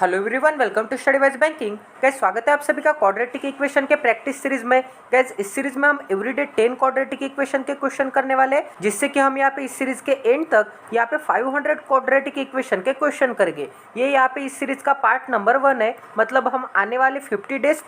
Hello everyone, welcome to study wise banking. Guys, स्वागत है आप सभी का क्वाड्रेटिक इक्वेशन के प्रैक्टिस सीरीज में। गाइस, इस सीरीज में हम एवरीडे 10 क्वाड्रेटिक इक्वेशन के क्वेश्चन करने वाले हैं, जिससे कि हम यहाँ पे इस सीरीज के एंड तक यहाँ पे 500 क्वाड्रेटिक इक्वेशन के क्वेश्चन करेंगे। ये यहाँ पे इस सीरीज का पार्ट नंबर 1 है। मतलब हम आने वाले 50 डेज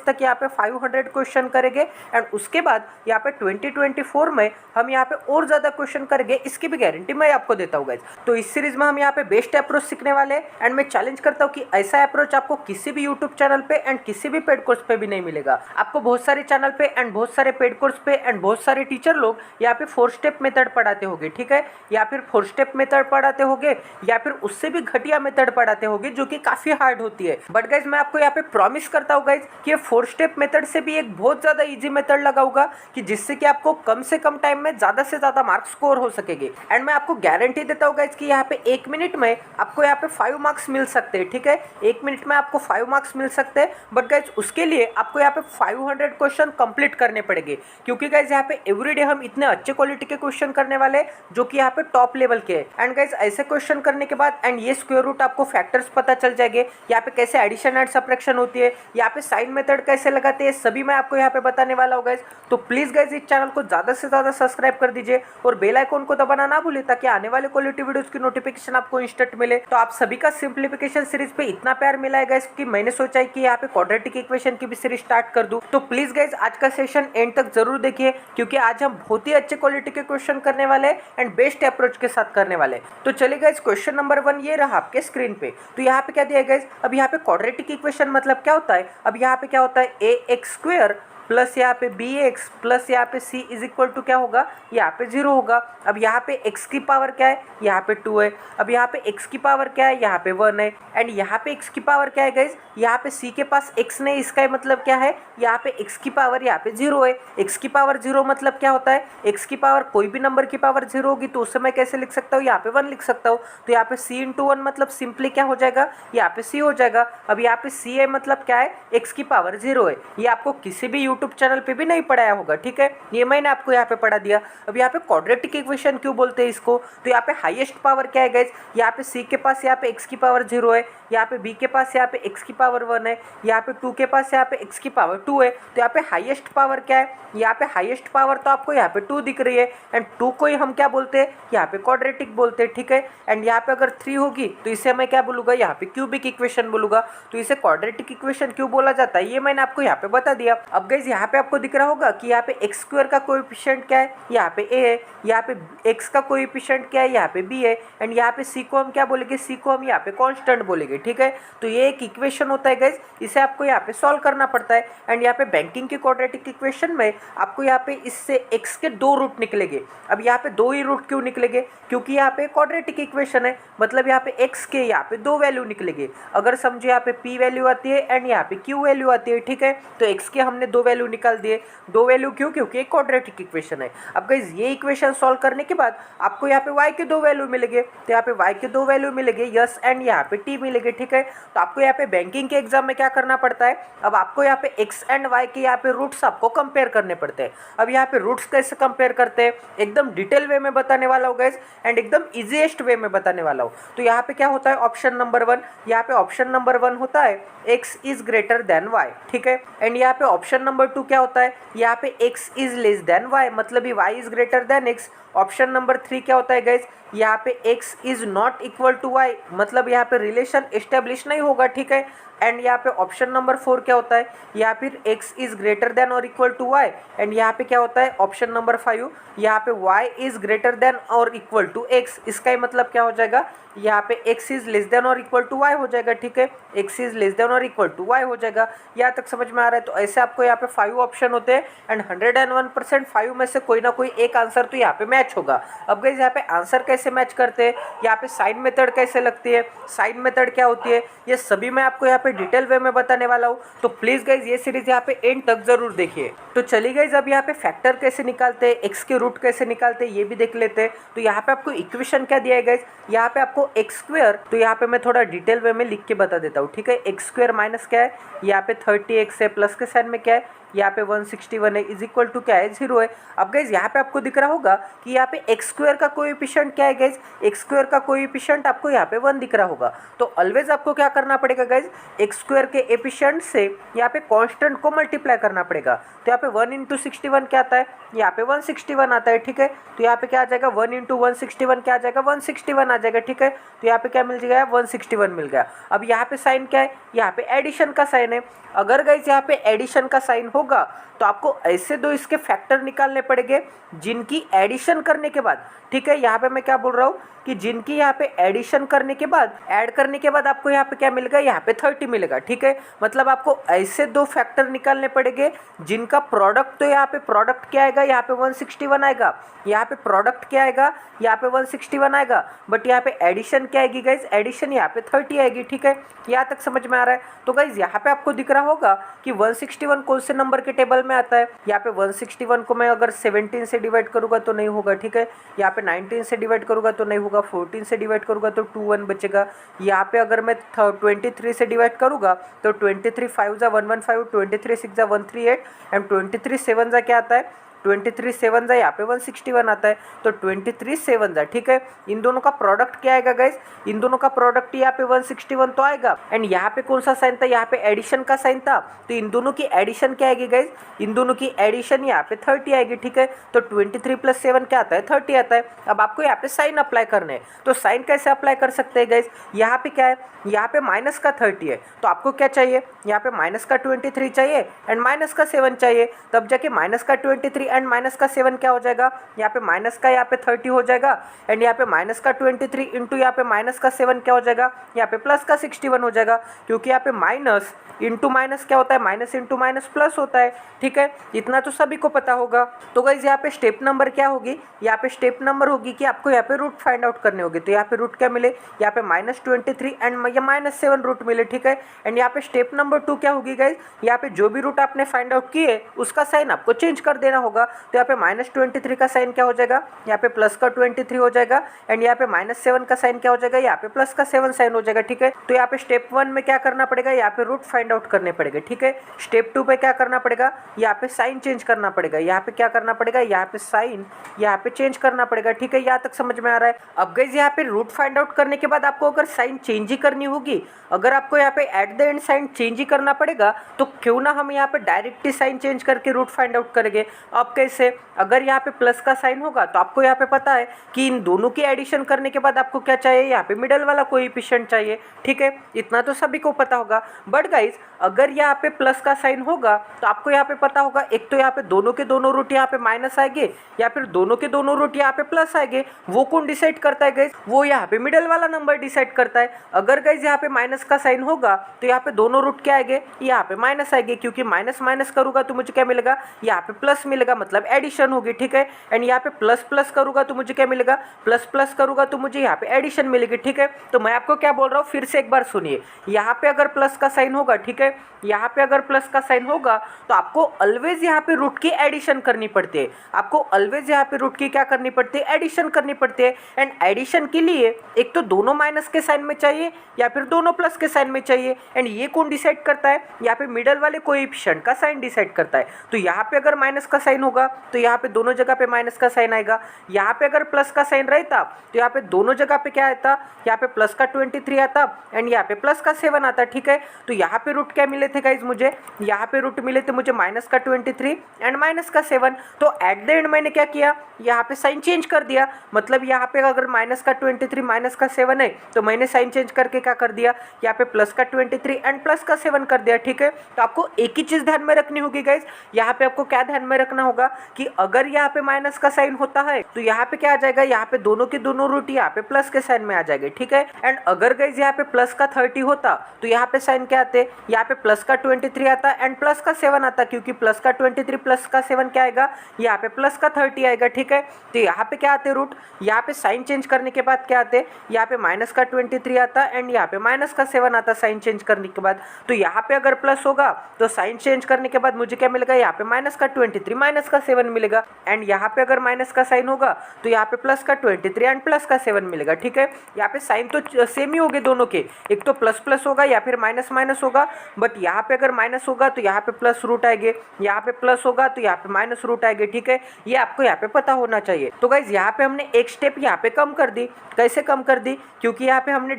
तक यहाँ पे 500 क्वेश्चन करेंगे एंड उसके बाद यहाँ पे 2024 में हम यहाँ पे और ज्यादा क्वेश्चन करेंगे। इसकी भी गारंटी मैं आपको देता हूँ गाइस। तो इस सीरीज में हम यहाँ पे बेस्ट अप्रोच सीखने वाले हैं एंड मैं चैलेंज करता हूँ कि ऐसा अप्रोच आपको किसी भी यूट्यूब चैनल पे एंड किसी भी पेड कोर्स पे भी नहीं मिलेगा। आपको बहुत सारे चैनल पे एंड बहुत सारे पेड कोर्स पे एंड बहुत सारे टीचर लोग यहाँ पे 4 स्टेप मेथड पढ़ाते होंगे, ठीक है, या फिर 4 स्टेप मेथड पढ़ाते होंगे या फिर उससे भी घटिया मेथड पढ़ाते होंगे जो कि काफी हार्ड होती है। बट गाइज, मैं आपको यहाँ पे प्रॉमिस करता हूँ गाइज कि 4 स्टेप मेथड से भी एक बहुत ज्यादा इजी मेथड लगाऊंगा कि जिससे कि आपको कम से कम टाइम में ज्यादा से ज्यादा मार्क्स स्कोर हो सकेंगे। एंड मैं आपको गारंटी देता हूँ गाइज कि यहाँ पे 1 मिनट में आपको यहाँ पे 5 मार्क्स मिल सकते हैं, ठीक है, 1 मिनट में आपको 5 मार्क्स मिल सकते हैं। बट गाइज, उसके लिए आपको यहाँ पे 500 क्वेश्चन कंप्लीट करने पड़ेंगे, क्योंकि गाइज यहाँ पे एवरीडे हम इतने अच्छे क्वालिटी के क्वेश्चन करने वाले हैं जो कि यहाँ पे टॉप लेवल के हैं। एंड गाइज, ऐसे क्वेश्चन करने के बाद एंड ये स्क्वायर रूट आपको फैक्टर्स पता चल जाएंगे, यहाँ पे कैसे एडिशन एंड सब्ट्रैक्शन होती है, यहाँ पे साइन मेथड कैसे लगाते हैं, सभी मैं आपको यहाँ पे बताने वाला हूँ गाइज। तो प्लीज गाइज, इस चैनल को ज्यादा से ज्यादा सब्सक्राइब कर दीजिए और बेल आइकन को दबाना ना भूलिए, ताकि आने वाले क्वालिटी वीडियोस की नोटिफिकेशन आपको इंस्टेंट मिले। तो आप सभी का सिंप्लीफिकेशन सीरीज पे इतना प्यार मिला है गाइस कि मैंने सोचा है कि यहाँ पे क्वाड्रेटिक इक्वेशन की भी सीरीज स्टार्ट कर दूं। तो प्लीज गाइस, आज का सेशन एंड तक जरूर देखिए, क्योंकि आज हम बहुत ही अच्छे क्वालिटी के क्वेश्चन करने वाले हैं एंड बेस्ट अप्रोच के साथ करने वाले हैं। तो चलिए गाइस, क्वेश्चन नंबर 1 ये रहा आपके स्क्रीन पे। तो यहाँ पे क्या दिया है गाइस, अब यहाँ पे क्वाड्रेटिक इक्वेशन मतलब क्या होता है। अब यहाँ पे क्या होता है, ax² प्लस यहाँ पे bx प्लस यहाँ पे c इज इक्वल टू क्या होगा, यहाँ पे 0 होगा। अब यहाँ पे x की पावर क्या है, यहाँ पे 2 है। अब यहाँ पे x की पावर क्या है, यहाँ पे 1 है। एंड यहाँ पे x की पावर क्या है गाइज, यहाँ पे c के पास x नहीं, इसका मतलब क्या है, यहाँ पे x की पावर यहाँ पे 0 है। x की पावर 0 मतलब क्या होता है, x की पावर कोई भी नंबर की पावर 0 होगी तो उससे मैं कैसे लिख सकता हूँ, यहाँ पे 1 लिख सकता हूँ। तो यहाँ पे c इंटू 1 मतलब सिंपली क्या हो जाएगा, यहाँ पे c हो जाएगा। अब यहाँ पे c है मतलब क्या है, x की पावर 0 है। ये आपको किसी भी यूट्यूब चैनल पे भी नहीं पढ़ाया होगा, ठीक है, ये मैंने आपको यहाँ पे पढ़ा दिया। अब यहाँ पे क्वाड्रेटिक इक्वेशन क्यों बोलते हैं इसको, तो यहाँ पे हाईएस्ट पावर क्या है गाइज, यहाँ पे c के पास यहाँ पे x की पावर 0 है, यहाँ पे b के पास यहाँ पे x की पावर 1 है, यहाँ पे 2 के पास यहाँ पे x की पावर 2 है। तो यहाँ पे हाईएस्ट पावर क्या है, यहाँ पे हाईएस्ट पावर तो आपको यहाँ पे 2 दिख रही है एंड 2 को ही हम क्या बोलते हैं, यहाँ पे क्वाड्रेटिक बोलते हैं, ठीक है। एंड यहाँ पे अगर 3 होगी तो इसे मैं क्या बोलूँगा, यहाँ पे क्यूबिक इक्वेशन बोलूँगा। तो इसे क्वाड्रेटिक इक्वेशन क्यों बोला जाता है ये मैंने आपको यहाँ पे बता दिया। अब गाइज, यहाँ पे आपको दिख रहा होगा कि यहाँ पे x² का कोएफिशिएंट क्या है, यहाँ पे a है, यहाँ पे x का कोएफिशिएंट क्या है, यहाँ पे b है। एंड यहाँ पे c को हम क्या बोलेंगे, c को हम यहाँ पे कांस्टेंट बोलेंगे, ठीक है। तो ये एक इक्वेशन होता है गाइज, इसे आपको यहाँ पे सॉल्व करना पड़ता है। एंड यहाँ पे बैंकिंग की क्वाड्रेटिक इक्वेशन में आपको यहाँ पे इससे x के 2 रूट निकलेंगे। अब यहाँ पे 2 ही रूट क्यों निकलेंगे, क्योंकि यहाँ पे क्वाड्रेटिक इक्वेशन है, मतलब यहाँ पे x के यहाँ पे 2 वैल्यू निकलेंगे। अगर समझो यहाँ पे p वैल्यू आती है एंड यहाँ पे q वैल्यू आती है, ठीक है। तो x के हमने 2 वैल्यू निकाल दिए। 2 वैल्यू क्यों, क्योंकि एक क्वाड्रेटिक इक्वेशन है। अब गाइज, ये इक्वेशन सॉल्व करने के बाद आपको यहाँ पे y के 2 वैल्यू मिलेंगे। तो यहाँ पे y के 2 वैल्यू मिलेंगे यस एंड यहाँ पे t मिलेंगे, ठीक है। तो आपको यहाँ पे बैंकिंग के एग्जाम में क्या करना पड़ता है, अब आपको यहाँ पे x एंड y के यहाँ पे रूट्स आपको कंपेयर करने पड़ते हैं। अब यहाँ पे रूट्स कैसे कंपेयर करते हैं, एकदम डिटेल वे में बताने वाला हूँ गाइज एंड एकदम इजीएस्ट वे में बताने वाला हूँ। तो यहाँ पे क्या होता है, ऑप्शन नंबर 1, यहाँ पे ऑप्शन नंबर 1 होता है x is greater then y, ठीक है। एंड यहाँ पे ऑप्शन नंबर 2 क्या होता है, यहाँ पे x is less than y, मतलब y is greater than x। Option number 3 क्या होता है गाइज, यहाँ पे x is not equal to y, मतलब यहाँ पे रिलेशन एस्टेब्लिश नहीं होगा, ठीक है। एंड यहाँ पे ऑप्शन नंबर 4 क्या होता है, यहाँ फिर x इज ग्रेटर देन और इक्वल टू y। एंड यहाँ पे क्या होता है, ऑप्शन नंबर 5, यहाँ पे y इज ग्रेटर देन और इक्वल टू x। इसका ही मतलब क्या हो जाएगा, यहाँ पे x इज लेस देन और इक्वल टू y हो जाएगा, ठीक है, x इज लेस देन और इक्वल टू y हो जाएगा। यहाँ तक समझ में आ रहा है। तो ऐसे आपको यहाँ पे 5 ऑप्शन होते हैं एंड 101% 5 में से कोई ना कोई एक आंसर तो यहाँ पे मैच होगा। अब गाइस, यहाँ पे आंसर कैसे मैच करते हैं, यहाँ पे साइन मेथड कैसे लगती है, साइन मेथड क्या होती है, ये सभी मैं आपको यहाँ पे डिटेल वे में बताने वाला हूँ। तो प्लीज गाइज, ये सीरीज यहाँ पे एंड तक जरूर देखिए। तो चलिए गाइज, अब यहाँ पे फैक्टर कैसे निकालते हैं, x के रूट कैसे निकालते हैं ये भी देख लेते हैं। तो यहाँ पे आपको इक्वेशन क्या दिया है गाइज, यहाँ पे आपको x², तो यहाँ पे मैं थोड़ा डिटेल वे में लिख के बता देता हूँ, ठीक है। x² माइनस क्या है, यहाँ पे 30x है, प्लस के साइन में क्या है, यहाँ पे 161 है इज इक्वल टू क्या है 0 है। अब गाइज यहाँ पे आपको दिख रहा होगा कि यहाँ पे एक्स स्क्वायर का कोएफिशिएंट क्या है गाइज, एक्स स्क्वायर का कोएफिशिएंट आपको यहाँ पे 1 दिख रहा होगा। तो ऑलवेज आपको क्या करना पड़ेगा गाइज, एक्स स्क्वायर के एफिशिएंट से यहाँ पे कांस्टेंट को मल्टीप्लाई करना पड़ेगा। तो यहाँ पे 1 इंटू 61 क्या आता है, यहाँ पे 161 आता है, ठीक है। तो यहाँ पे क्या आ जाएगा 1 इंटू 161 क्या आ जाएगा 161 आ जाएगा, ठीक है। तो यहाँ पे क्या मिल जाएगा 161 मिल गया। अब यहाँ पे साइन क्या है, यहाँ पे एडिशन का साइन है। अगर गाइज यहाँ पे एडिशन का साइन होगा तो आपको ऐसे दो इसके फैक्टर निकालने पड़ेंगे जिनकी एडिशन करने के बाद, ठीक है, यहाँ पे मैं क्या बोल रहा हूँ कि जिनकी यहाँ पे एडिशन करने के बाद, ऐड करने के बाद आपको यहाँ पे क्या मिलेगा, यहाँ पे 30 मिलेगा, ठीक है। मतलब आपको ऐसे दो फैक्टर निकालने पड़ेंगे जिनका प्रोडक्ट, तो यहाँ पे प्रोडक्ट क्या आएगा, यहाँ पे 161 आएगा, यहाँ पे प्रोडक्ट क्या आएगा, यहाँ पे 161 आएगा, बट यहाँ पे एडिशन क्या आएगी गाइज, एडिशन यहाँ पे 30 आएगी, ठीक है। यहाँ तक समझ में आ रहा है। तो गाइज यहाँ पे आपको दिख रहा होगा कि 161 कौन से नंबर के टेबल में आता है। यहाँ पे 161 को मैं अगर 17 से डिवाइड करूंगा तो नहीं होगा, ठीक है। यहाँ पे 19 से डिवाइड करूंगा तो नहीं होगा, 14 से डिवाइड करूंगा तो 21 बचेगा। यहाँ पे अगर मैं 23 से डिवाइड करूंगा तो 23 5 जा 115, 23 6 जा 138 एंड 23 7 जा क्या आता है 23 7 जा यहाँ पे 161 आता है। तो 23 7 जा, ठीक है। इन दोनों का प्रोडक्ट क्या आएगा गाइज, इन दोनों का प्रोडक्ट यहाँ पे 161 तो आएगा। एंड यहाँ पे कौन सा साइन था, यहाँ पे एडिशन का साइन था, तो इन दोनों की एडिशन क्या आएगी गाइज, इन दोनों की एडिशन यहाँ पे 30 आएगी, ठीक है। तो 23 + 7 क्या आता है 30 आता है। अब आपको यहाँ पे साइन अप्लाई करने हैं, तो साइन कैसे अप्लाई कर सकते हैं गाइज, यहाँ पे क्या है, यहाँ पे माइनस का 30 है, तो आपको क्या चाहिए, यहाँ पे माइनस का 23 चाहिए एंड माइनस का 7 चाहिए, तब जाके माइनस का 23 एंड माइनस का 7 क्या हो जाएगा, यहाँ पे माइनस का यहाँ पे 30 हो जाएगा एंड यहाँ पे माइनस का 23 इंटू यहाँ पे माइनस का 7 क्या हो जाएगा, यहाँ पे प्लस का 61 हो जाएगा, क्योंकि यहाँ पे माइनस इंटू माइनस क्या होता है, माइनस इंटू माइनस प्लस होता है, ठीक है। इतना तो सभी को पता होगा। तो गाइज यहाँ पे स्टेप नंबर क्या होगी, यहाँ पे स्टेप नंबर होगी कि आपको यहाँ पे रूट फाइंड आउट करने होगी। तो यहाँ पे रूट क्या मिले, यहाँ पे -23 एंड या -7 रूट मिले, ठीक है। एंड यहाँ पे स्टेप नंबर 2 क्या होगी गाइज, यहाँ पे जो भी रूट आपने फाइंड आउट किए उसका साइन आपको चेंज कर देना होगा। तो यहाँ पे -23 का साइन क्या हो जाएगा, यहाँ पे प्लस का 23 हो जाएगा एंड यहाँ पे -7 का साइन क्या हो जाएगा, यहाँ पे प्लस का 7 साइन हो जाएगा, ठीक है। तो यहाँ पे स्टेप 1 में क्या करना पड़ेगा, यहाँ पे रूट फाइंड आउट करने पड़ेगा, ठीक है। स्टेप 2 पे क्या करना पड़ेगा, यहाँ पे साइन चेंज करना पड़ेगा, यहाँ पे क्या करना पड़ेगा, यहाँ पे साइन यहाँ पे चेंज करना पड़ेगा, ठीक है। यहाँ तक समझ में आ रहा है। अब गाइस यहाँ पे रूट फाइंड आउट करने के बाद आपको अगर साइन चेंज ही करनी होगी, अगर आपको यहाँ पे at the end sign change ही करना पड़ेगा, तो क्यों ना हम यहाँ पे डायरेक्ट ही साइन चेंज करके रूट फाइंड आउट करेंगे। अब कैसे, अगर यहाँ पे प्लस का साइन होगा तो आपको यहाँ पे पता है कि इन दोनों की एडिशन करने के बाद आपको क्या चाहिए, यहाँ पे मिडल वाला कोएफिशिएंट चाहिए, ठीक है। इतना तो सभी को पता होगा। बट गाइज अगर यहाँ पे प्लस का साइन होगा तो आपको यहाँ पे पता होगा, एक तो यहाँ पे दोनों के दोनों रूट यहाँ पे माइनस आएंगे या फिर दोनों के दोनों रूट यहाँ पे प्लस आएंगे। वो कौन डिसाइड करता है गाइज, वो यहाँ पे मिडल वाला नंबर डिसाइड करता है। अगर गाइज यहाँ पे माइनस का साइन होगा तो यहाँ पे दोनों रूट क्या आएंगे, यहाँ पे माइनस आएंगे, क्योंकि माइनस माइनस करूंगा तो मुझे क्या मिलेगा, यहाँ पे प्लस मिलेगा, मतलब एडिशन होगी, ठीक है। एंड यहाँ पे प्लस प्लस करूंगा तो मुझे क्या मिलेगा, प्लस प्लस करूंगा तो मुझे यहाँ पे एडिशन मिलेगी, ठीक है। तो मैं आपको क्या बोल रहा हूँ, फिर से एक बार सुनिए। यहाँ पे अगर प्लस का साइन होगा, ठीक है, यहाँ पे अगर प्लस का साइन होगा तो आपको ऑलवेज यहाँ पे रूट की एडिशन करनी पड़ती है। आपको ऑलवेज यहाँ पे रूट की क्या करनी पड़ती है, एडिशन करनी पड़ती है। एंड एडिशन के लिए एक तो दोनों माइनस के साइन में चाहिए या फिर दोनों प्लस के साइन में चाहिए। एंड ये कौन डिसाइड करता है, यहाँ पे मिडल वाले कोएफिशिएंट का साइन डिसाइड करता है। तो यहाँ पे अगर माइनस का साइन होगा तो यहाँ पे दोनों जगह पे माइनस का साइन आएगा। यहाँ पे अगर प्लस का साइन रहता तो यहाँ पे दोनों जगह पे क्या आता, यहाँ पे प्लस का 23 आता एंड यहाँ पे प्लस का 7 आता, ठीक है। तो यहाँ पे रूट क्या मिले थे गाइज, मुझे यहाँ पे रूट मिले थे मुझे माइनस का 23 एंड माइनस का 7। तो एट द एंड मैंने क्या किया, यहाँ पे साइन चेंज कर दिया। मतलब यहाँ पे अगर माइनस का 23 माइनस का 7 है तो मैंने साइन चेंज करके क्या कर दिया, यहाँ पे प्लस का 23 एंड प्लस का 7 कर दिया, ठीक है। तो आपको एक ही चीज ध्यान में रखनी होगी गाइज, यहाँ पे आपको क्या ध्यान में रखना होगा कि अगर यहाँ पे माइनस का साइन होता है तो यहाँ पे क्या आ जाएगा, यहाँ पे दोनों के दोनों रूट यहाँ पे प्लस के साइन में आ जाएंगे, ठीक है। एंड अगर गाइज यहाँ पे प्लस का 30 होता तो यहाँ पे साइन क्या आते, यहाँ पे प्लस का 23 आता एंड प्लस का 7 आता, क्योंकि प्लस का 23 प्लस का 7 क्या आएगा, यहाँ पे प्लस का 30 आएगा, ठीक है। तो यहाँ पे क्या आते रूट, यहाँ पे साइन चेंज करने के बाद क्या आते, यहाँ पे माइनस का 23 आता एंड यहाँ पे माइनस का 7 आता साइन चेंज करने के बाद। तो यहाँ पे अगर प्लस होगा तो साइन चेंज करने के बाद मुझे क्या मिलेगा, यहाँ पे माइनस का 23 माइनस का 7 मिलेगा। एंड यहाँ पे अगर माइनस का साइन होगा तो यहाँ पे प्लस का 23 एंड प्लस का 7 मिलेगा। ठीक है, यहाँ पे साइन तो सेम ही होंगे दोनों के, एक तो प्लस प्लस होगा या फिर माइनस माइनस होगा, बट यहाँ पे अगर माइनस होगा तो यहाँ पे प्लस रूट आएंगे, यहाँ पे प्लस होगा तो यहाँ पे माइनस रूट आएंगे। ठीक है, ये आपको यहाँ पे पता होना चाहिए। तो गाइज यहाँ पे हमने एक स्टेप यहाँ पे कम कर दी। कैसे कम कर दी? क्योंकि यहाँ पे हमने